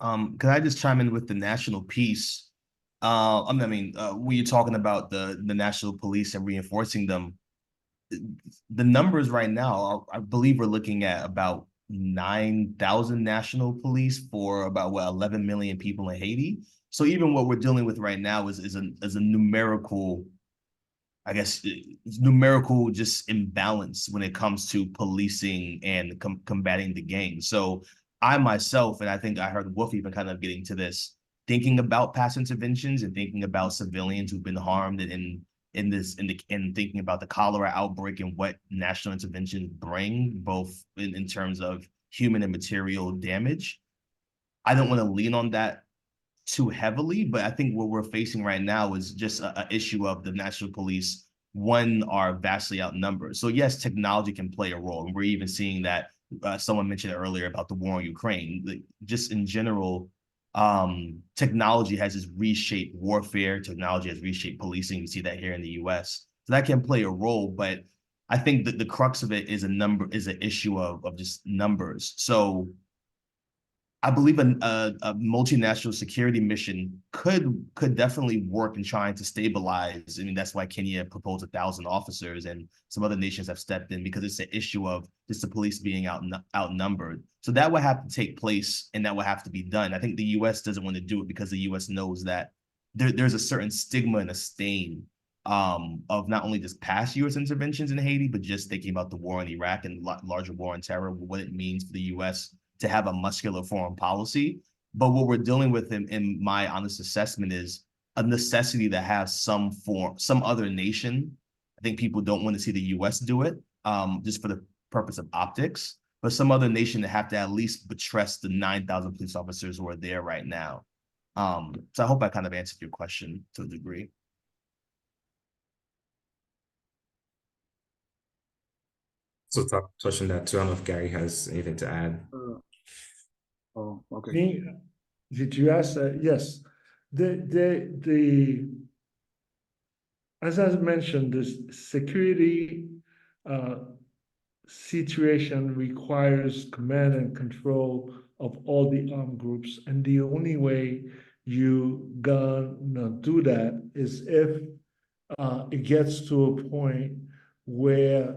Speaker 5: Can I just chime in with the national piece? When you're talking about the national police and reinforcing them, the numbers right now, I believe we're looking at about 9,000 national police for about 11 million people in Haiti. So even what we're dealing with right now is a numerical, I guess, numerical just imbalance when it comes to policing and combating the gangs. So I myself, and I think I heard Wolf even kind of getting to this, thinking about past interventions and thinking about civilians who've been harmed and thinking about the cholera outbreak and what national interventions bring, both in terms of human and material damage. I don't want to lean on that too heavily, but I think what we're facing right now is just an issue of the national police, one, are vastly outnumbered. So yes, technology can play a role. And we're even seeing that someone mentioned earlier about the war in Ukraine. Just in general, technology has just reshaped warfare. Technology has reshaped policing. We see that here in the US. So that can play a role, but I think that the crux of it is an issue of just numbers. So I believe a multinational security mission could definitely work in trying to stabilize. I mean, that's why Kenya proposed 1,000 officers, and some other nations have stepped in because it's an issue of just the police being outnumbered. So that would have to take place, and that would have to be done. I think the U.S. doesn't want to do it because the U.S. knows that there's a certain stigma and a stain of not only just past U.S. interventions in Haiti, but just thinking about the war in Iraq and larger war on terror, what it means for the U.S. to have a muscular foreign policy. But what we're dealing with in my honest assessment is a necessity to have some other nation. I think people don't want to see the US do it just for the purpose of optics, but some other nation to have to at least buttress the 9,000 police officers who are there right now. So I hope I kind of answered your question to a degree.
Speaker 6: So touch on that too. I don't know if Gary has anything to add.
Speaker 7: Oh, okay.
Speaker 4: Did you ask that? Yes. As I mentioned, this security situation requires command and control of all the armed groups. And the only way you gonna do that is if it gets to a point where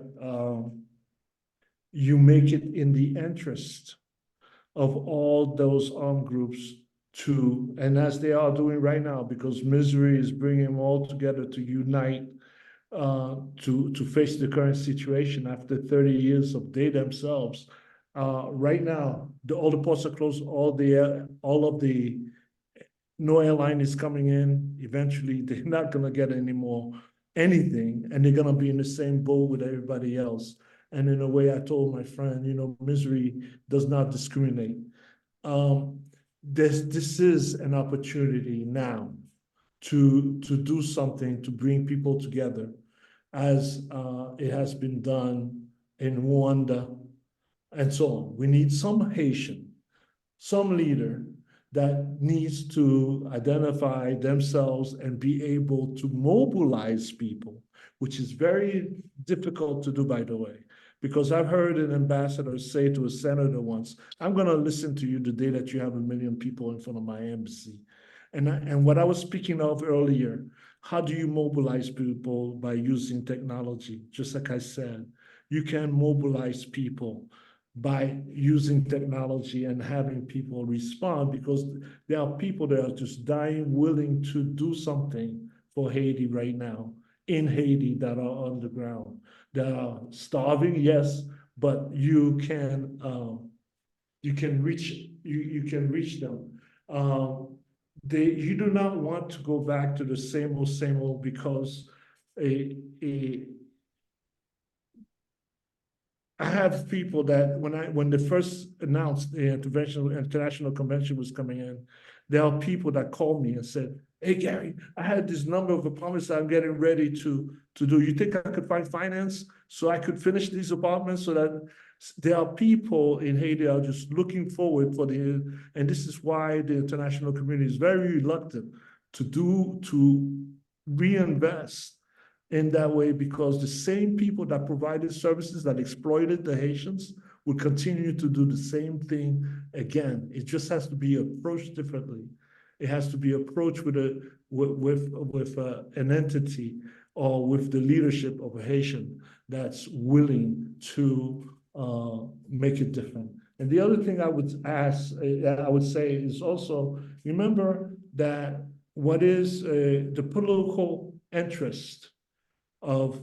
Speaker 4: you make it in the interest of all those armed groups to, and as they are doing right now, because misery is bringing them all together to unite to face the current situation after 30 years of they themselves Right now, all the ports are closed, all of the, no airline is coming in. Eventually, they're not gonna get any more anything, and they're gonna be in the same boat with everybody else. And in a way, I told my friend, misery does not discriminate. This is an opportunity now to do something to bring people together, as it has been done in Rwanda and so on. We need some Haitian, some leader that needs to identify themselves and be able to mobilize people, which is very difficult to do, by the way. Because I've heard an ambassador say to a senator once, I'm going to listen to you the day that you have 1 million people in front of my embassy. And what I was speaking of earlier, how do you mobilize people? By using technology? Just like I said, you can mobilize people by using technology and having people respond, because there are people that are just dying, willing to do something for Haiti right now, in Haiti, that are on the ground, that are starving, yes, but you can reach them. You do not want to go back to the same old, because I have people that when they first announced the international convention was coming in, there are people that called me and said, "Hey Gary, I had this number of apartments I'm getting ready to do. You think I could find finance so I could finish these apartments?" So that there are people in Haiti that are just looking forward and this is why the international community is very reluctant to reinvest in that way, because the same people that provided services that exploited the Haitians will continue to do the same thing again. It just has to be approached differently. It has to be approached with an entity, or with the leadership of a Haitian that's willing to make it different. And the other thing I would say is also, remember that what is the political interest of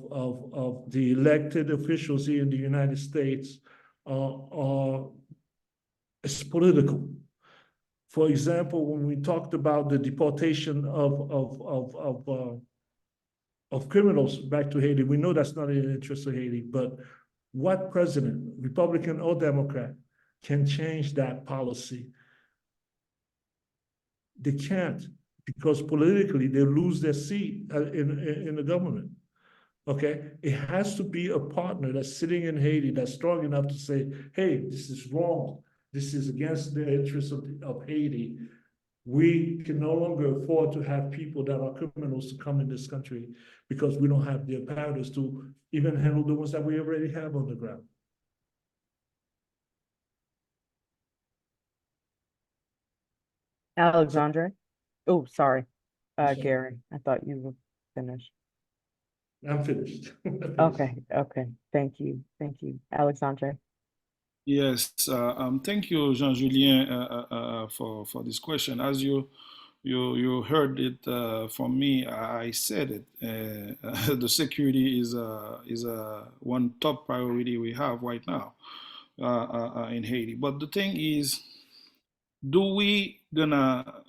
Speaker 4: the elected officials here in the United States is political. For example, when we talked about the deportation of criminals back to Haiti, we know that's not in the interest of Haiti, but what president, Republican or Democrat, can change that policy? They can't, because politically they lose their seat in the government. Okay, it has to be a partner that's sitting in Haiti that's strong enough to say, "Hey, this is wrong. This is against the interests of Haiti. We can no longer afford to have people that are criminals to come in this country, because we don't have the apparatus to even handle the ones that we already have on the ground."
Speaker 3: Alexandre? Oh, sorry,
Speaker 4: Yes, sir.
Speaker 3: Gary, I thought you were finished.
Speaker 4: I'm finished.
Speaker 3: Okay, thank you, Alexandre.
Speaker 7: Yes, thank you, Jean-Julien, for this question. As you heard it from me, I said it. The security is one top priority we have right now in Haiti. But the thing is, do we gonna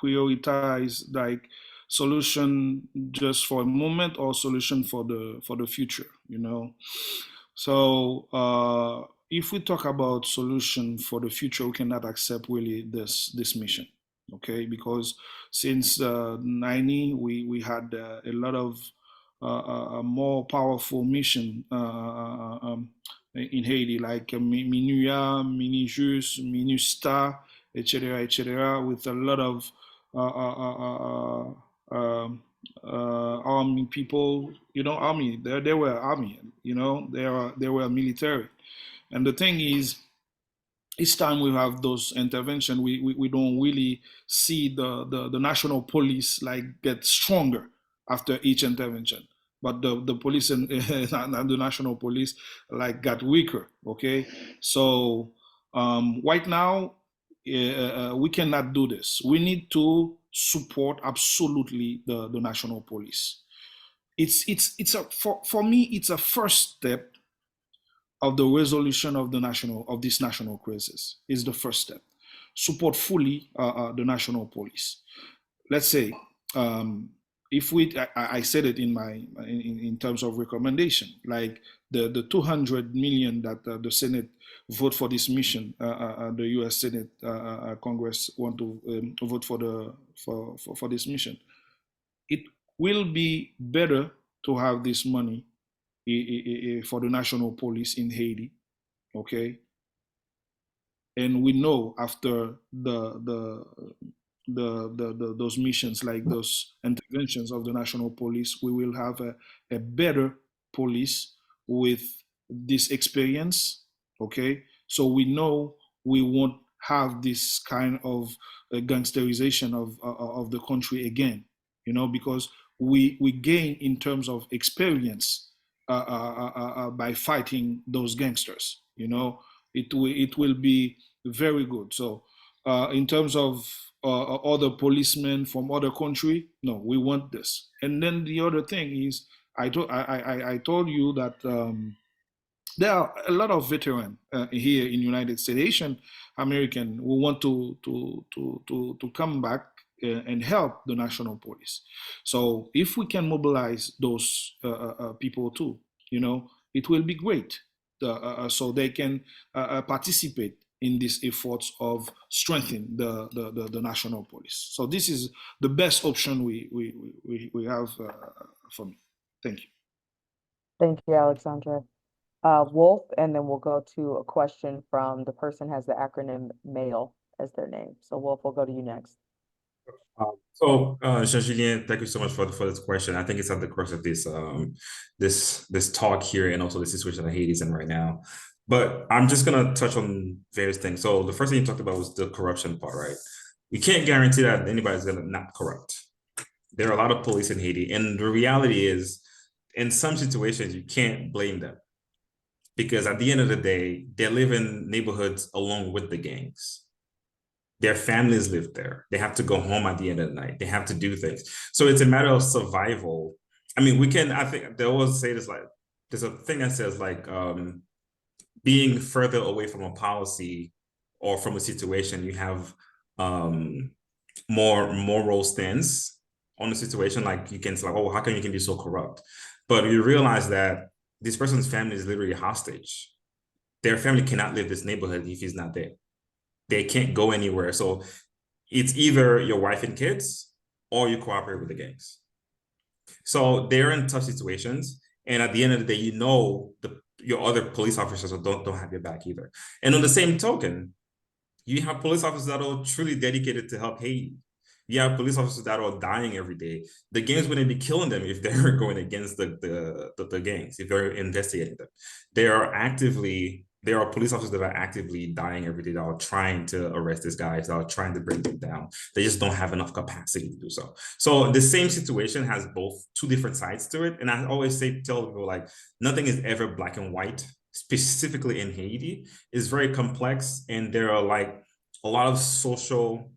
Speaker 7: prioritize like solution just for a moment, or solution for the future? So if we talk about solution for the future, we cannot accept really this mission, okay? Because since 90, we had a lot of a more powerful mission in Haiti, like MINUA, MINIJUST, MINUSTA, etc., with a lot of army people, army. They were army, they were military. And the thing is, each time we have those interventions, we don't really see the national police like get stronger after each intervention. But the police and the national police like got weaker. Okay, so right now we cannot do this. We need to support absolutely the national police. For me, it's a first step of the resolution of this national crisis is the first step. Support fully the national police. Let's say, if I said it in terms of recommendation, like the 200 million that the Senate vote for this mission, the U.S. Senate Congress want to vote for this mission. It will be better to have this money for the national police in Haiti, okay? And we know after those missions, like those interventions of the national police, we will have a better police with this experience, okay? So we know we won't have this kind of gangsterization of the country again, because we gain in terms of experience by fighting those gangsters, it will be very good. So in terms of other policemen from other country, no, we want this. And then the other thing is, I told you that there are a lot of veterans here in United States, Haitian American, who want to come back and help the national police. So if we can mobilize those people too, it will be great. So they can participate in these efforts of strengthening the national police. So this is the best option we have for me. Thank you.
Speaker 3: Thank you, Alexandre. Wolf, and then we'll go to a question from the person who has the acronym MAIL as their name. So Wolf, we'll go to you next.
Speaker 6: Jean-Julien, thank you so much for this question. I think it's at the crux of this talk here, and also the situation that Haiti is in right now. But I'm just gonna touch on various things. So the first thing you talked about was the corruption part, right? You can't guarantee that anybody's gonna not corrupt. There are a lot of police in Haiti, and the reality is, in some situations, you can't blame them, because at the end of the day, they live in neighborhoods along with the gangs. Their families live there. They have to go home at the end of the night. They have to do things. So it's a matter of survival. I mean, I think they always say this, like, there's a thing that says, like, being further away from a policy or from a situation, you have more moral stance on the situation. Like, you can say, like, oh, how come you can be so corrupt? But you realize that this person's family is literally hostage. Their family cannot live this neighborhood if he's not there. They can't go anywhere. So it's either your wife and kids or you cooperate with the gangs. So they're in tough situations. And at the end of the day, your other police officers don't have your back either. And on the same token, you have police officers that are truly dedicated to help Haiti. You have police officers that are dying every day. The gangs wouldn't be killing them if they're going against the gangs, if they're investigating them. There are police officers that are actively dying every day, that are trying to arrest these guys, that are trying to bring them down. They just don't have enough capacity to do so. So the same situation has two different sides to it. And I always tell people, like, nothing is ever black and white, specifically in Haiti. It's very complex, and there are, like, a lot of social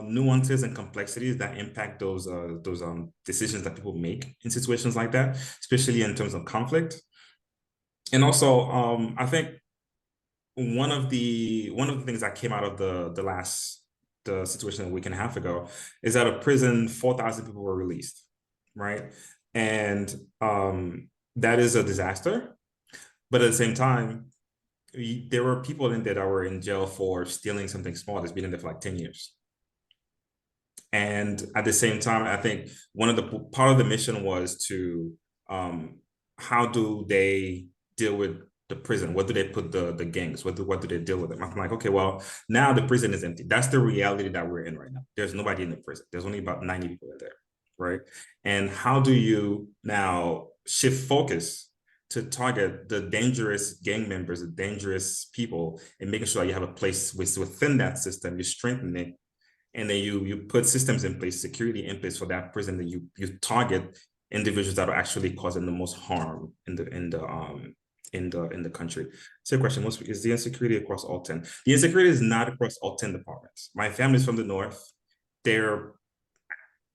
Speaker 6: nuances and complexities that impact those decisions that people make in situations like that, especially in terms of conflict. And also, I think one of the things that came out of the situation a week and a half ago is that a prison, 4,000 people were released, right? And that is a disaster. But at the same time, there were people in there that were in jail for stealing something small that's been in there for like 10 years. And at the same time, I think part of the mission was to, how do they deal with the prison? What do they put the gangs? What do they deal with them? I'm like, okay, well, now the prison is empty. That's the reality that we're in right now. There's nobody in the prison. There's only about 90 people in there, right? And how do you now shift focus to target the dangerous gang members, the dangerous people, and making sure you have a place within that system, you strengthen it, and then you put systems in place, security in place for that prison, that you target individuals that are actually causing the most harm in the country. So the question was, is the insecurity across all 10? The insecurity is not across all 10 departments. My family's from the North. There are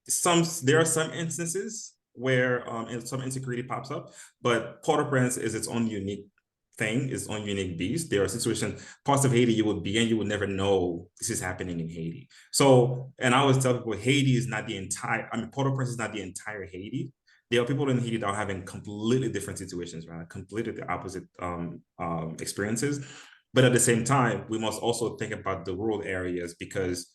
Speaker 6: some instances where some insecurity pops up, but Port-au-Prince is its own unique thing, its own unique beast. There are situations, parts of Haiti you would be in, you would never know this is happening in Haiti. So, and I always tell people, Haiti is not the entire, I mean, Port-au-Prince is not the entire Haiti. There are people in Haiti that are having completely different situations, right? Completely the opposite experiences. But at the same time, we must also think about the rural areas, because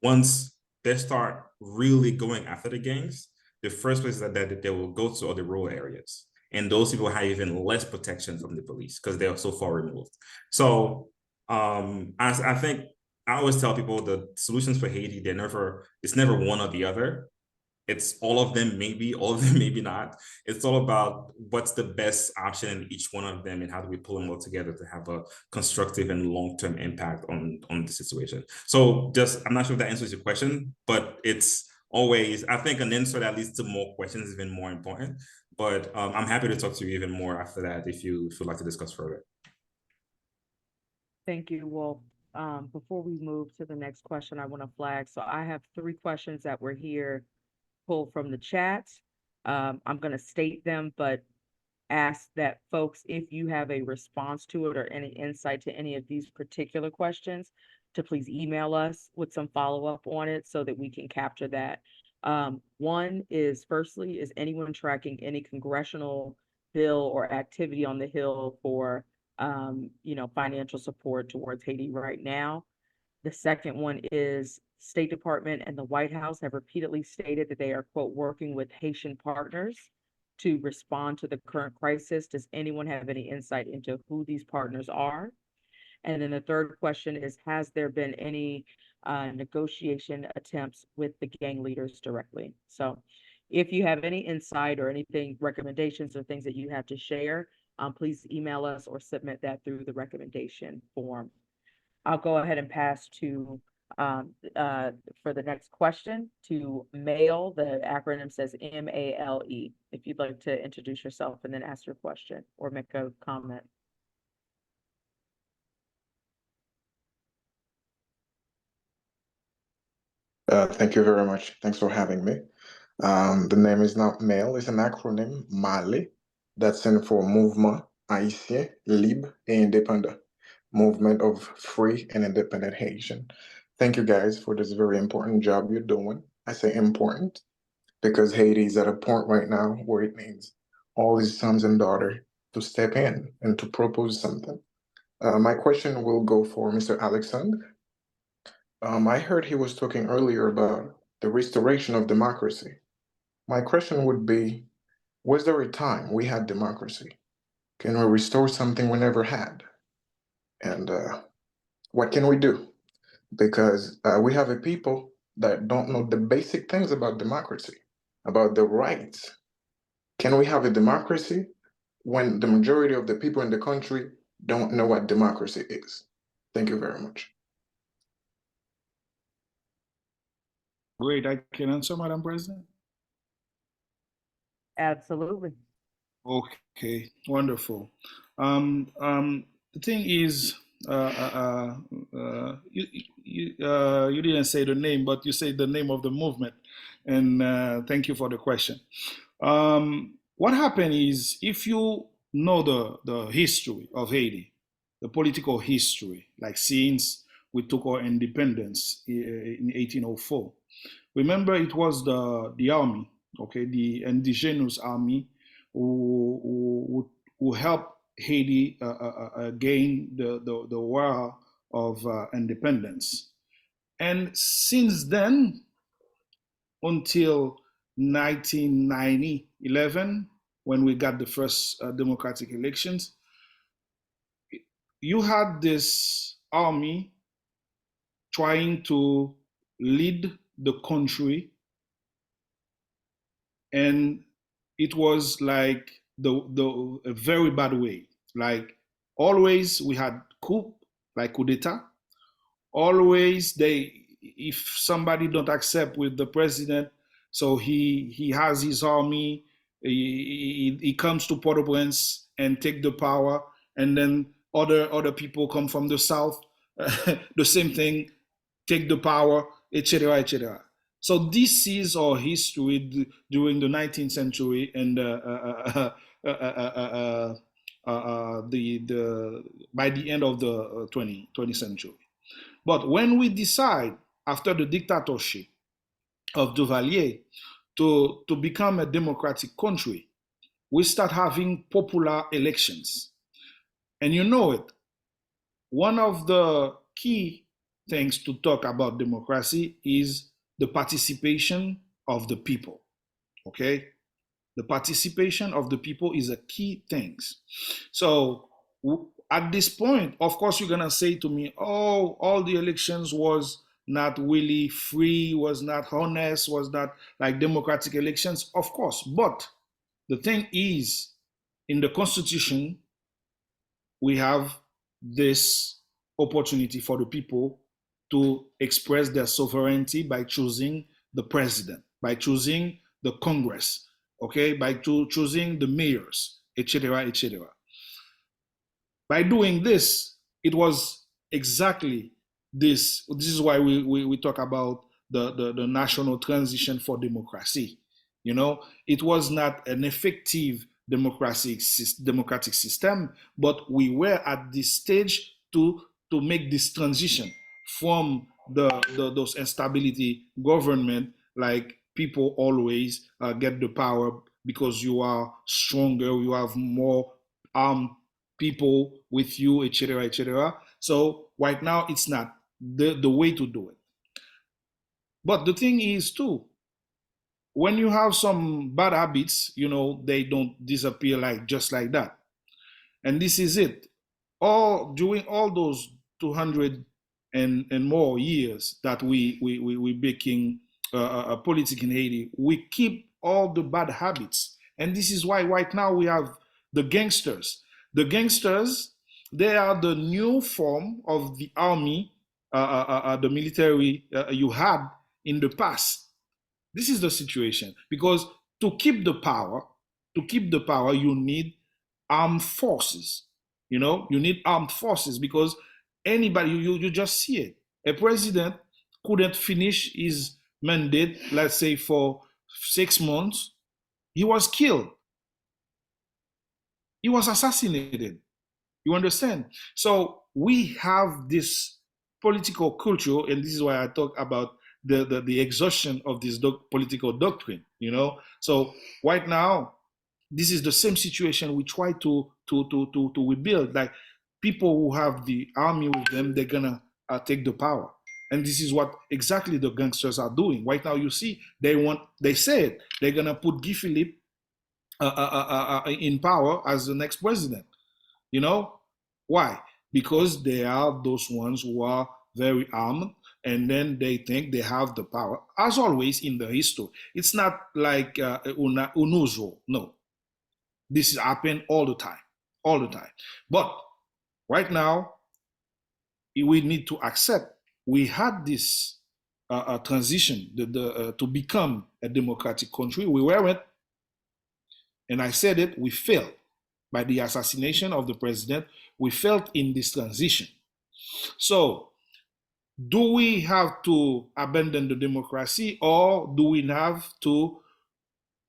Speaker 6: once they start really going after the gangs, the first place that they will go to are the rural areas. And those people have even less protection from the police because they are so far removed. So I think I always tell people the solutions for Haiti, it's never one or the other. It's all of them, maybe, all of them, maybe not. It's all about what's the best option in each one of them and how do we pull them all together to have a constructive and long-term impact on the situation. So I'm not sure if that answers your question, but it's always, I think an answer that leads to more questions is even more important. But I'm happy to talk to you even more after that if you would like to discuss further.
Speaker 3: Thank you. Well, before we move to the next question, I want to flag. So I have 3 questions that were here pulled from the chat. I'm going to state them, but ask that folks, if you have a response to it or any insight to any of these particular questions, to please email us with some follow-up on it so that we can capture that. One is, firstly, is anyone tracking any congressional bill or activity on the Hill for, financial support towards Haiti right now? The second one is State Department and the White House have repeatedly stated that they are, quote, working with Haitian partners to respond to the current crisis. Does anyone have any insight into who these partners are? And then the third question is, has there been any negotiation attempts with the gang leaders directly? So if you have any insight or anything, recommendations or things that you have to share, please email us or submit that through the recommendation form. I'll go ahead and pass to for the next question to Male. The acronym says MALE. If you'd like to introduce yourself and then ask your question or make a comment.
Speaker 11: Thank you very much. Thanks for having me. The name is not MALE, it's an acronym, MALE, that stands for Mouvement Haïtien Libre et Indépendant, Movement of Free and Independent Haitian. Thank you guys for this very important job you're doing. I say important because Haiti is at a point right now where it needs all its sons and daughters to step in and to propose something. My question will go for Mr. Alexandre. I heard he was talking earlier about the restoration of democracy. My question would be, was there a time we had democracy? Can we restore something we never had? And what can we do? Because we have a people that don't know the basic things about democracy, about the rights. Can we have a democracy when the majority of the people in the country don't know what democracy is? Thank you very much.
Speaker 7: Great, I can answer, Madam President.
Speaker 3: Absolutely.
Speaker 7: Okay, wonderful. The thing is, you didn't say the name, but you said the name of the movement, and thank you for the question. What happened is, if you know the history of Haiti, the political history, like since we took our independence in 1804, remember it was the army, okay, the indigenous army who helped Haiti gain the war of independence. And since then, until 1911, when we got the first democratic elections, you had this army trying to lead the country, and it was like a very bad way. Like always we had coup, like coup d'etat. Always if somebody don't accept with the president, so he has his army, he comes to Port-au-Prince and take the power, and then other people come from the south, the same thing, take the power, etc., etc. So this is our history during the 19th century and by the end of the 20th century. But when we decide, after the dictatorship of Duvalier, to become a democratic country, we start having popular elections. And you know it, one of the key things to talk about democracy is the participation of the people, okay? The participation of the people is a key thing. So at this point, of course, you're gonna say to me, oh, all the elections was not really free, was not honest, was not like democratic elections, of course. But the thing is, in the Constitution, we have this opportunity for the people to express their sovereignty by choosing the president, by choosing the Congress, okay, by choosing the mayors, etc., etc. By doing this, it was exactly this. This is why we talk about the national transition for democracy. You know, it was not an effective democratic system, but we were at this stage to make this transition from those instability government, like people always get the power because you are stronger, you have more people with you, etc., etc. So right now, it's not the way to do it. But the thing is too, when you have some bad habits, you know, they don't disappear like just like that. And this is it. During all those 200 and more years that we making politics in Haiti, we keep all the bad habits. And this is why right now we have the gangsters. The gangsters, they are the new form of the army, the military you had in the past. This is the situation, because to keep the power, you need armed forces. You know, you need armed forces because anybody, you just see it. A president couldn't finish his mandate, let's say for 6 months. He was killed. He was assassinated. You understand? So we have this political culture, and this is why I talk about the exhaustion of this political doctrine, you know? So right now, this is the same situation we try to rebuild. Like people who have the army with them, they're gonna take the power. And this is what exactly the gangsters are doing. Right now, you see, they said they're gonna put Guy Philippe in power as the next president. You know? Why? Because they are those ones who are very armed, and then they think they have the power. As always in the history, it's not like unusual. No, this happens all the time. But right now, we need to accept we had this transition to become a democratic country. We weren't, and I said it, we failed. By the assassination of the president, we failed in this transition. So, do we have to abandon the democracy, or do we have to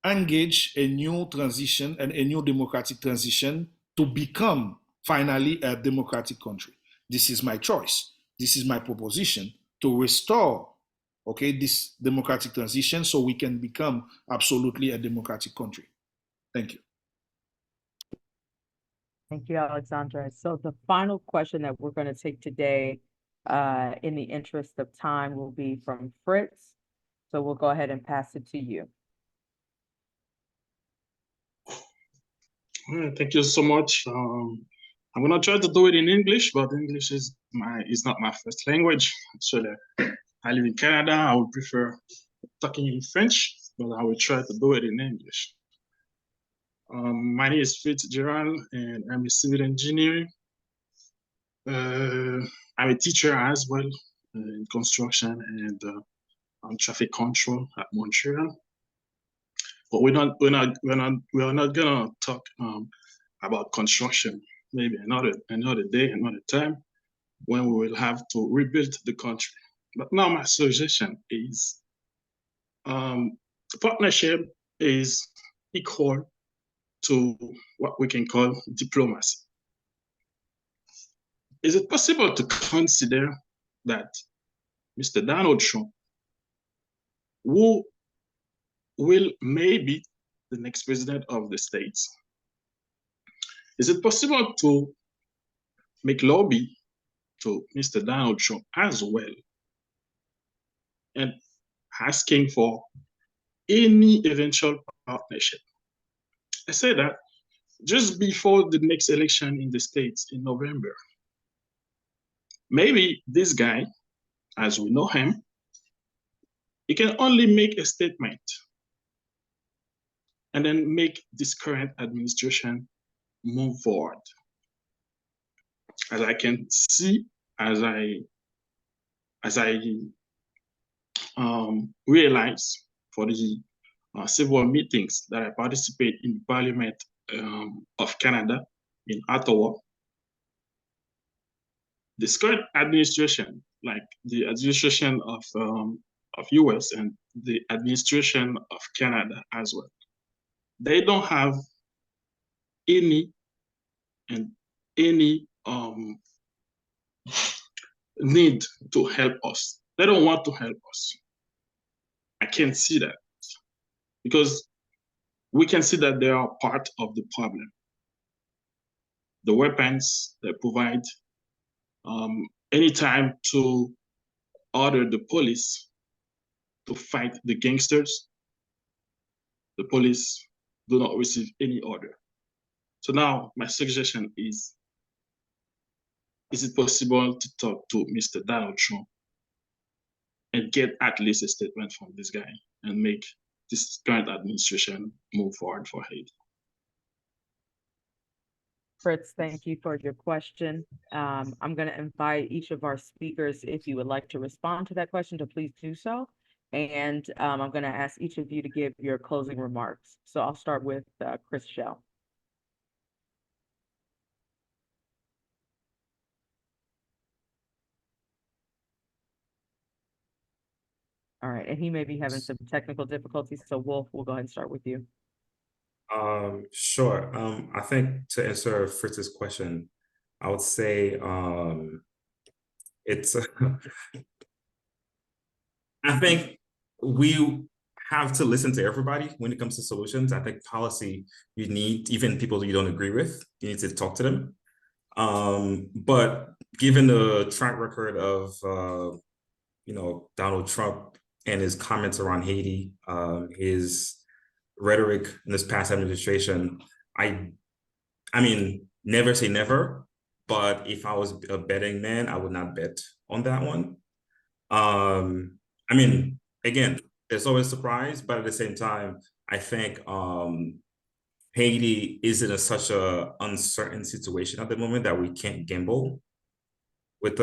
Speaker 7: engage a new transition and a new democratic transition to become finally a democratic country? This is my choice. This is my proposition to restore, okay, this democratic transition so we can become absolutely a democratic country. Thank you.
Speaker 3: Thank you, Alexandre. So the final question that we're going to take today, in the interest of time, will be from Fritz. So we'll go ahead and pass it to you.
Speaker 12: Thank you so much. I'm gonna try to do it in English, but English is not my first language. Actually, I live in Canada. I would prefer talking in French, but I will try to do it in English. My name is Fitzgerald, and I'm a civil engineer. I'm a teacher as well in construction and on traffic control at Montreal. But we're not gonna talk about construction. Maybe another day, another time, when we will have to rebuild the country. But now my suggestion is partnership is equal to what we can call diplomacy. Is it possible to consider that Mr. Donald Trump, who will maybe the next president of the States, is it possible to make lobby to Mr. Donald Trump as well and asking for any eventual partnership? I say that just before the next election in the States in November. Maybe this guy, as we know him, he can only make a statement and then make this current administration move forward. As I can see, as I realize for the several meetings that I participate in Parliament of Canada in Ottawa, this current administration, like the administration of US and the administration of Canada as well, they don't have any need to help us. They don't want to help us. I can't see that because we can see that they are part of the problem. The weapons they provide, anytime to order the police to fight the gangsters, the police do not receive any order. So now my suggestion is it possible to talk to Mr. Donald Trump and get at least a statement from this guy and make this current administration move forward for Haiti?
Speaker 3: Fritz, thank you for your question. I'm going to invite each of our speakers, if you would like to respond to that question, to please do so. And I'm going to ask each of you to give your closing remarks. So I'll start with Chris Shell. All right, and he may be having some technical difficulties, so Wolf, we'll go ahead and start with you.
Speaker 6: Sure. I think to answer Fritz's question, I would say it's I think we have to listen to everybody when it comes to solutions. I think policy, you need, even people you don't agree with, you need to talk to them. But given the track record of Donald Trump and his comments around Haiti, his rhetoric in this past administration, I mean, never say never, but if I was a betting man, I would not bet on that one. I mean, again, there's always surprise, but at the same time, I think Haiti is in such a uncertain situation at the moment that we can't gamble with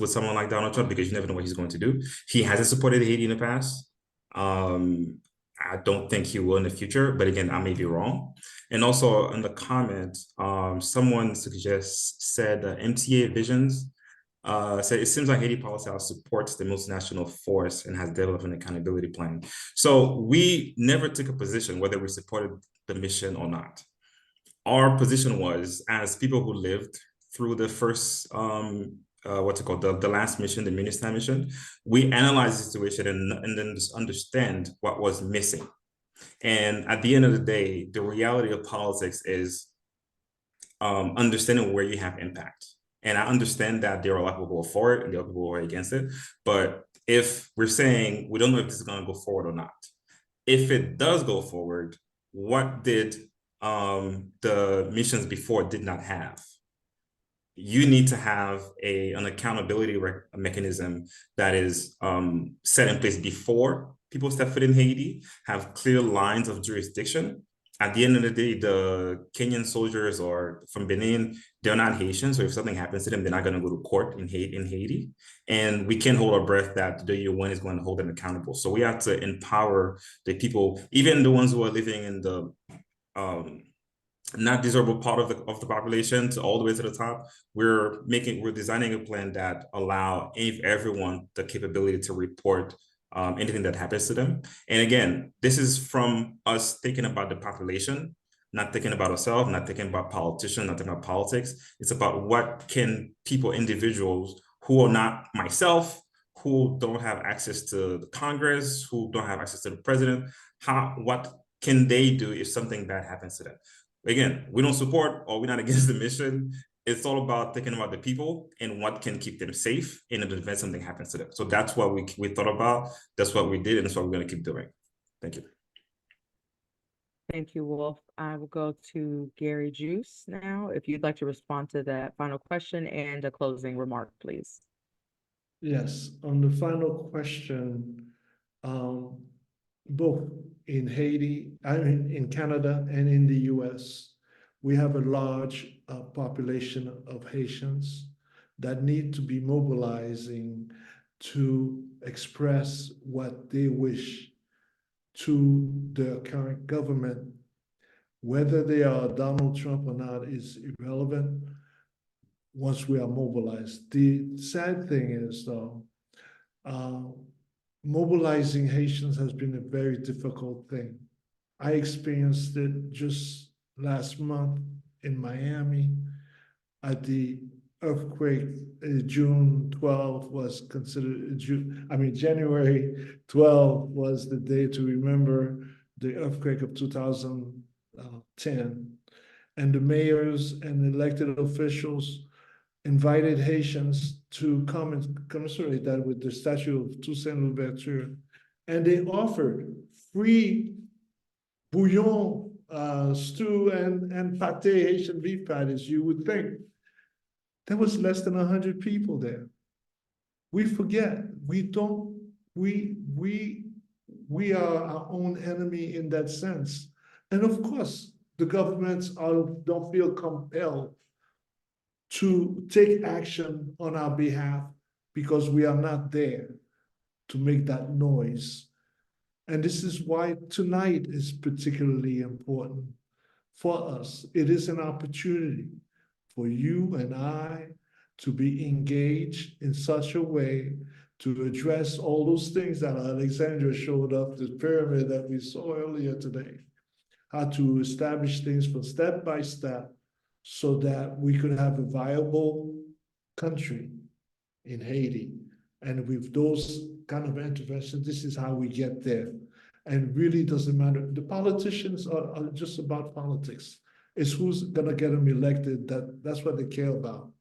Speaker 6: someone like Donald Trump, because you never know what he's going to do. He hasn't supported Haiti in the past. I don't think he will in the future, but again, I may be wrong. And also in the comment, someone said MTA Visions said, it seems like Haiti Policy House supports the multinational force and has developed an accountability plan. So we never took a position whether we supported the mission or not. Our position was, as people who lived through the first, the last mission, the MINUSTAH mission, we analyzed the situation and then just understand what was missing. And at the end of the day, the reality of politics is understanding where you have impact. And I understand that there are a lot of people who are for it and there are people who are against it. But if we're saying we don't know if this is going to go forward or not, if it does go forward, what did the missions before did not have? You need to have an accountability mechanism that is set in place before people step foot in Haiti, have clear lines of jurisdiction. At the end of the day, the Kenyan soldiers or from Benin, they're not Haitian. So if something happens to them, they're not going to go to court in Haiti. And we can't hold our breath that the UN is going to hold them accountable. So we have to empower the people, even the ones who are living in the not desirable part of the population, to all the way to the top. We're designing a plan that allow everyone the capability to report anything that happens to them. And again, this is from us thinking about the population. not thinking about ourselves, not thinking about politicians, not thinking about politics. It's about what can people, individuals who are not myself, who don't have access to the Congress, who don't have access to the president, what can they do if something bad happens to them? Again, we don't support or we're not against the mission. It's all about thinking about the people and what can keep them safe in the event something happens to them. So that's what we thought about. That's what we did, and that's what we're going to keep doing. Thank you.
Speaker 3: Thank you, Wolf. I will go to Gary Juste now. If you'd like to respond to that final question and a closing remark, please.
Speaker 4: Yes, on the final question, both in Haiti, I mean, in Canada and in the US, we have a large population of Haitians that need to be mobilizing to express what they wish to the current government. Whether they are Donald Trump or not is irrelevant once we are mobilized. The sad thing is, though, mobilizing Haitians has been a very difficult thing. I experienced it just last month in Miami at the earthquake. June 12th was considered, January 12th was the day to remember the earthquake of 2010. And the mayors and elected officials invited Haitians to come and commemorate that with the statue of Toussaint Louverture. And they offered free bouillon, stew, and pate, Haitian beef patties. You would think there was less than 100 people there. We forget, we are our own enemy in that sense. And of course, the governments don't feel compelled to take action on our behalf because we are not there to make that noise. And this is why tonight is particularly important for us. It is an opportunity for you and I to be engaged in such a way to address all those things that Alexandra showed up, the pyramid that we saw earlier today, how to establish things from step by step so that we could have a viable country in Haiti. And with those kind of interventions, this is how we get there. And really doesn't matter. The politicians are just about politics. It's who's gonna get them elected. That's what they care about,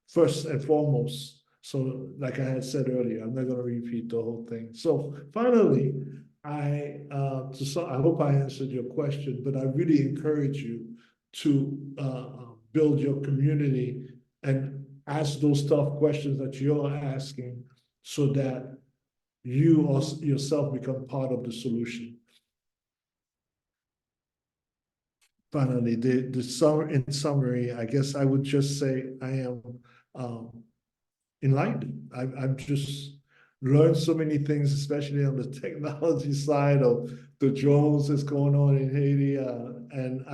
Speaker 4: first and foremost. So like I had said earlier, I'm not gonna repeat the whole thing. So finally, I hope I answered your question, but I really encourage you to build your community and ask those tough questions that you're asking so that you also yourself become part of the solution. Finally, in summary, I guess I would just say I am enlightened. I've just learned so many things, especially on the technology side of the drones that's going on in Haiti, and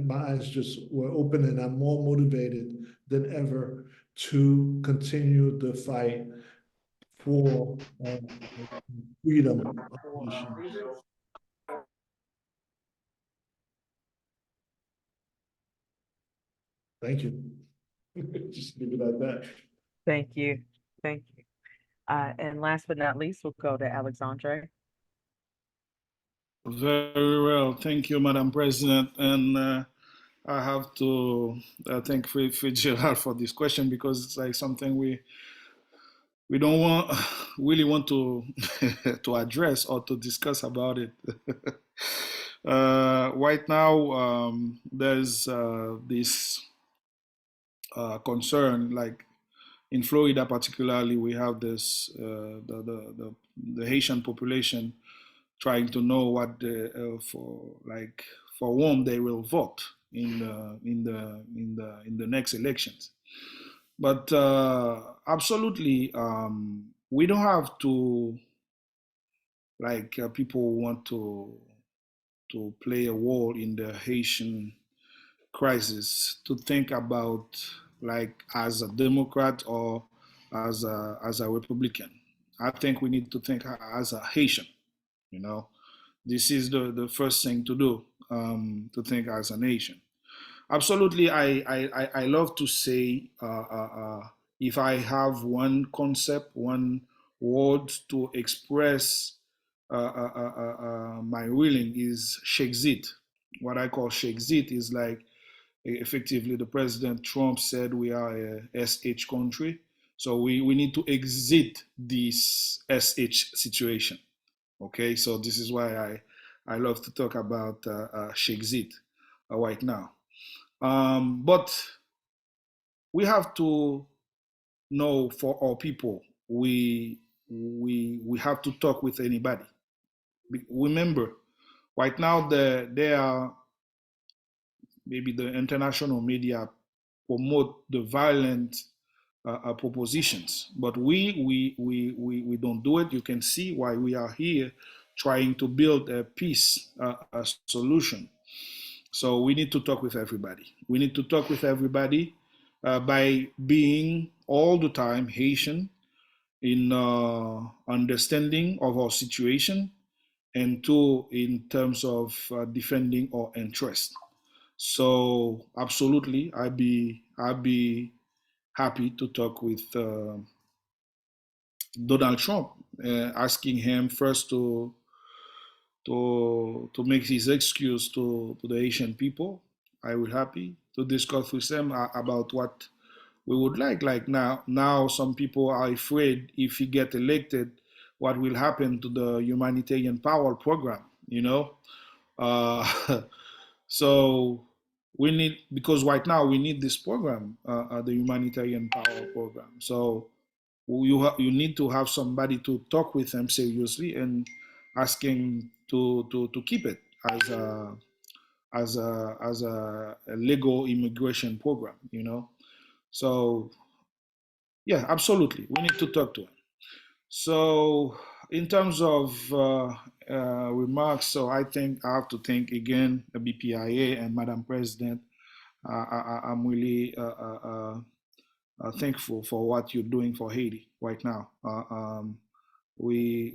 Speaker 4: my eyes just were open, and I'm more motivated than ever to continue the fight for freedom of nations. Thank you. Just leave it at that.
Speaker 3: Thank you. Thank you. And last but not least, we'll go to Alexandre.
Speaker 7: Very well. Thank you, Madam President. And I have to thank Fitzgerald for this question because it's like something we don't really want to to address or to discuss about it. Right now, there's this concern, like in Florida particularly, we have this the Haitian population trying to know what for whom they will vote in the next elections. But absolutely, we don't have to people want to play a role in the Haitian crisis to think about as a Democrat or as a Republican. I think we need to think as a Haitian. You know, this is the first thing to do. as a nation. Absolutely, I love to say, if I have one concept, one word to express my willing is Shexit. What I call Shexit is like, effectively, the President Trump said we are a SH country. So we need to exit this SH situation. Okay, so this is why I love to talk about Shexit right now. But we have to know, for our people, we have to talk with anybody. Remember, right now there are, maybe the international media promote the violent propositions, but we don't do it. You can see why we are here trying to build a peace a solution. So we need to talk with everybody. We need to talk with everybody by being all the time Haitian in understanding of our situation, and two, in terms of defending our interest. So absolutely, I'd be happy to talk with Donald Trump, asking him first to make his excuse to the Haitian people. I would happy to discuss with them about what we would like. Like now some people are afraid if he get elected, what will happen to the humanitarian power program, you know? So we need, because right now we need this program, the humanitarian power program. So you need to have somebody to talk with them seriously and asking to keep it as a legal immigration program, you know. So yeah, absolutely, we need to talk to him. So in terms of remarks, so I think I have to thank again the BPIA and Madam President. I'm really thankful for what you're doing for Haiti right now. We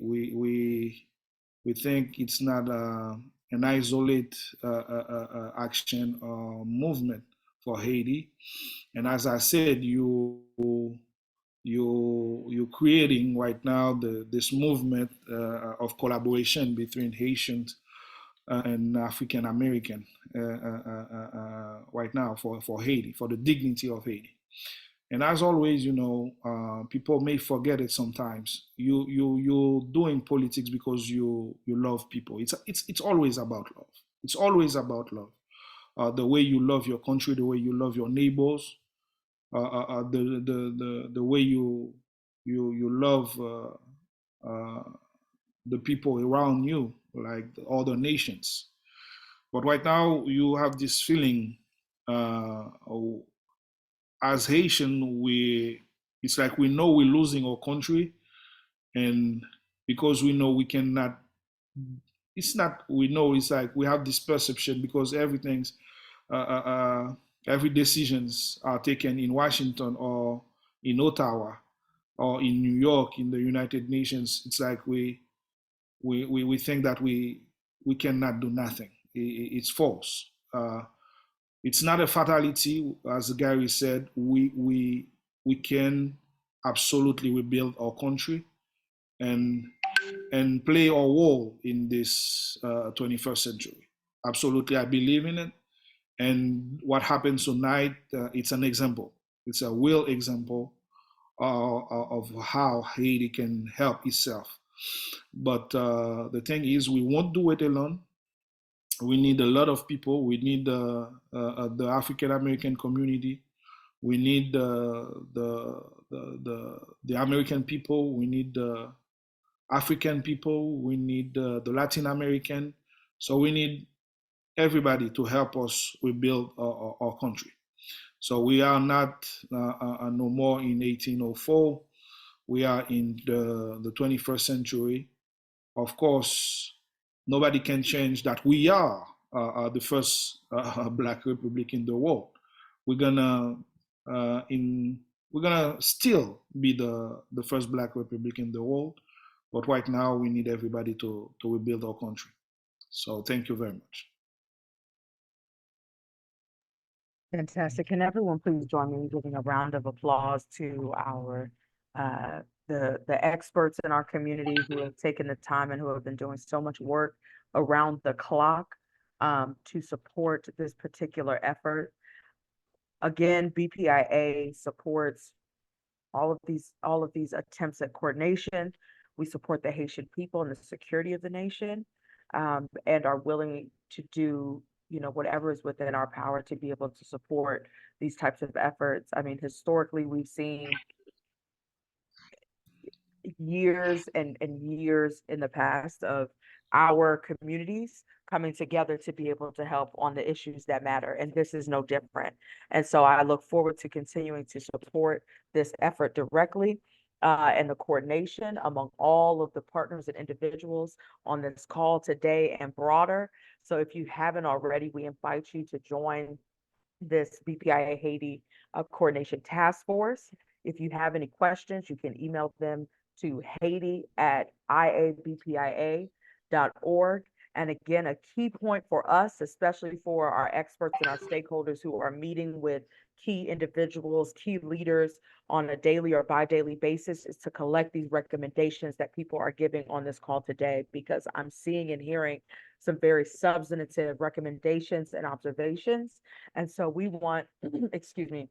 Speaker 7: think it's not an isolated action or movement for Haiti, and as I said, you're creating right now this movement of collaboration between Haitians and African American right now for Haiti, for the dignity of Haiti. And as always, you know, people may forget it sometimes. You're doing politics because you love people. It's always about love. It's always about love. The way you love your country, the way you love your neighbors, the way you love the people around you, like the other nations. But right now you have this feeling, as Haitian, it's like we know we're losing our country, and because we know we cannot, it's not we know, it's like we have this perception because everything's every decisions are taken in Washington or in Ottawa or in New York in the United Nations. It's like we think that we cannot do nothing. It's false. It's not a fatality, as Gary said. We can absolutely rebuild our country and play our role in this 21st century. Absolutely, I believe in it. And what happens tonight, it's an example. It's a real example of how Haiti can help itself. But the thing is, we won't do it alone. We need a lot of people. We need the African American community. We need the American people. We need the African people. We need the Latin American. So we need everybody to help us rebuild our country. So we are not no more in 1804. We are in the 21st century. Of course, nobody can change that we are the first Black republic in the world. We're gonna still be the first Black republic in the world. But right now, we need everybody to rebuild our country. So thank you very much.
Speaker 3: Fantastic. Can everyone please join me in giving a round of applause to our the experts in our community who have taken the time and who have been doing so much work around the clock to support this particular effort. Again, BPIA supports all of these attempts at coordination. We support the Haitian people and the security of the nation, and are willing to do, whatever is within our power to be able to support these types of efforts. I mean, historically, we've seen years and years in the past of our communities coming together to be able to help on the issues that matter. And this is no different. And so I look forward to continuing to support this effort directly and the coordination among all of the partners and individuals on this call today and broader. So if you haven't already, we invite you to join this BPIA Haiti Coordination Task Force. If you have any questions, you can email them to haiti@iabpia.org. And again, a key point for us, especially for our experts and our stakeholders who are meeting with key individuals, key leaders on a daily or bi-daily basis, is to collect these recommendations that people are giving on this call today, because I'm seeing and hearing some very substantive recommendations and observations. And so we want, excuse me,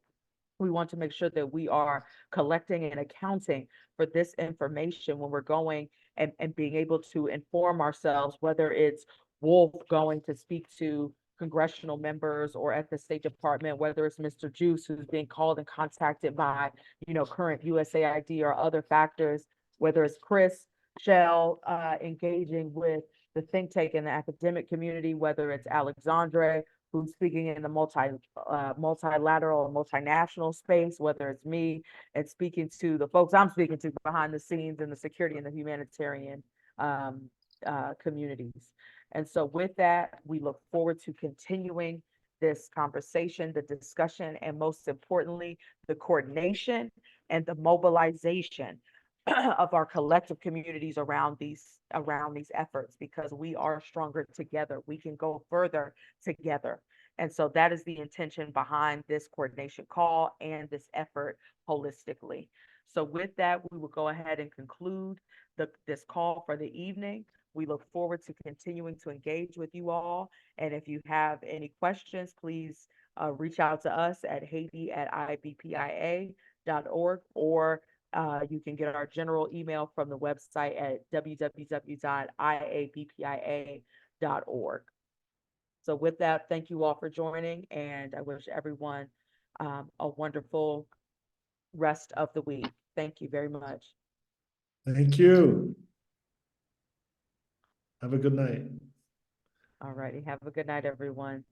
Speaker 3: we want to make sure that we are collecting and accounting for this information when we're going and being able to inform ourselves, whether it's Wolf going to speak to congressional members or at the State Department, whether it's Mr. Juste who's being called and contacted by, current USAID or other factors, whether it's Chris Shell engaging with the think tank and the academic community, whether it's Alexandre who's speaking in the multilateral and multinational space, whether it's me and speaking to the folks I'm speaking to behind the scenes in the security and the humanitarian communities. And so with that, we look forward to continuing this conversation, the discussion, and most importantly, the coordination and the mobilization of our collective communities around these efforts, because we are stronger together. We can go further together. And so that is the intention behind this coordination call and this effort holistically. So with that, we will go ahead and conclude this call for the evening. We look forward to continuing to engage with you all. And if you have any questions, please reach out to us at haiti@iabpia.org, or you can get our general email from the website at www.iabpia.org. So with that, thank you all for joining, and I wish everyone a wonderful rest of the week. Thank you very much.
Speaker 4: Thank you. Have a good night.
Speaker 3: All righty. Have a good night, everyone.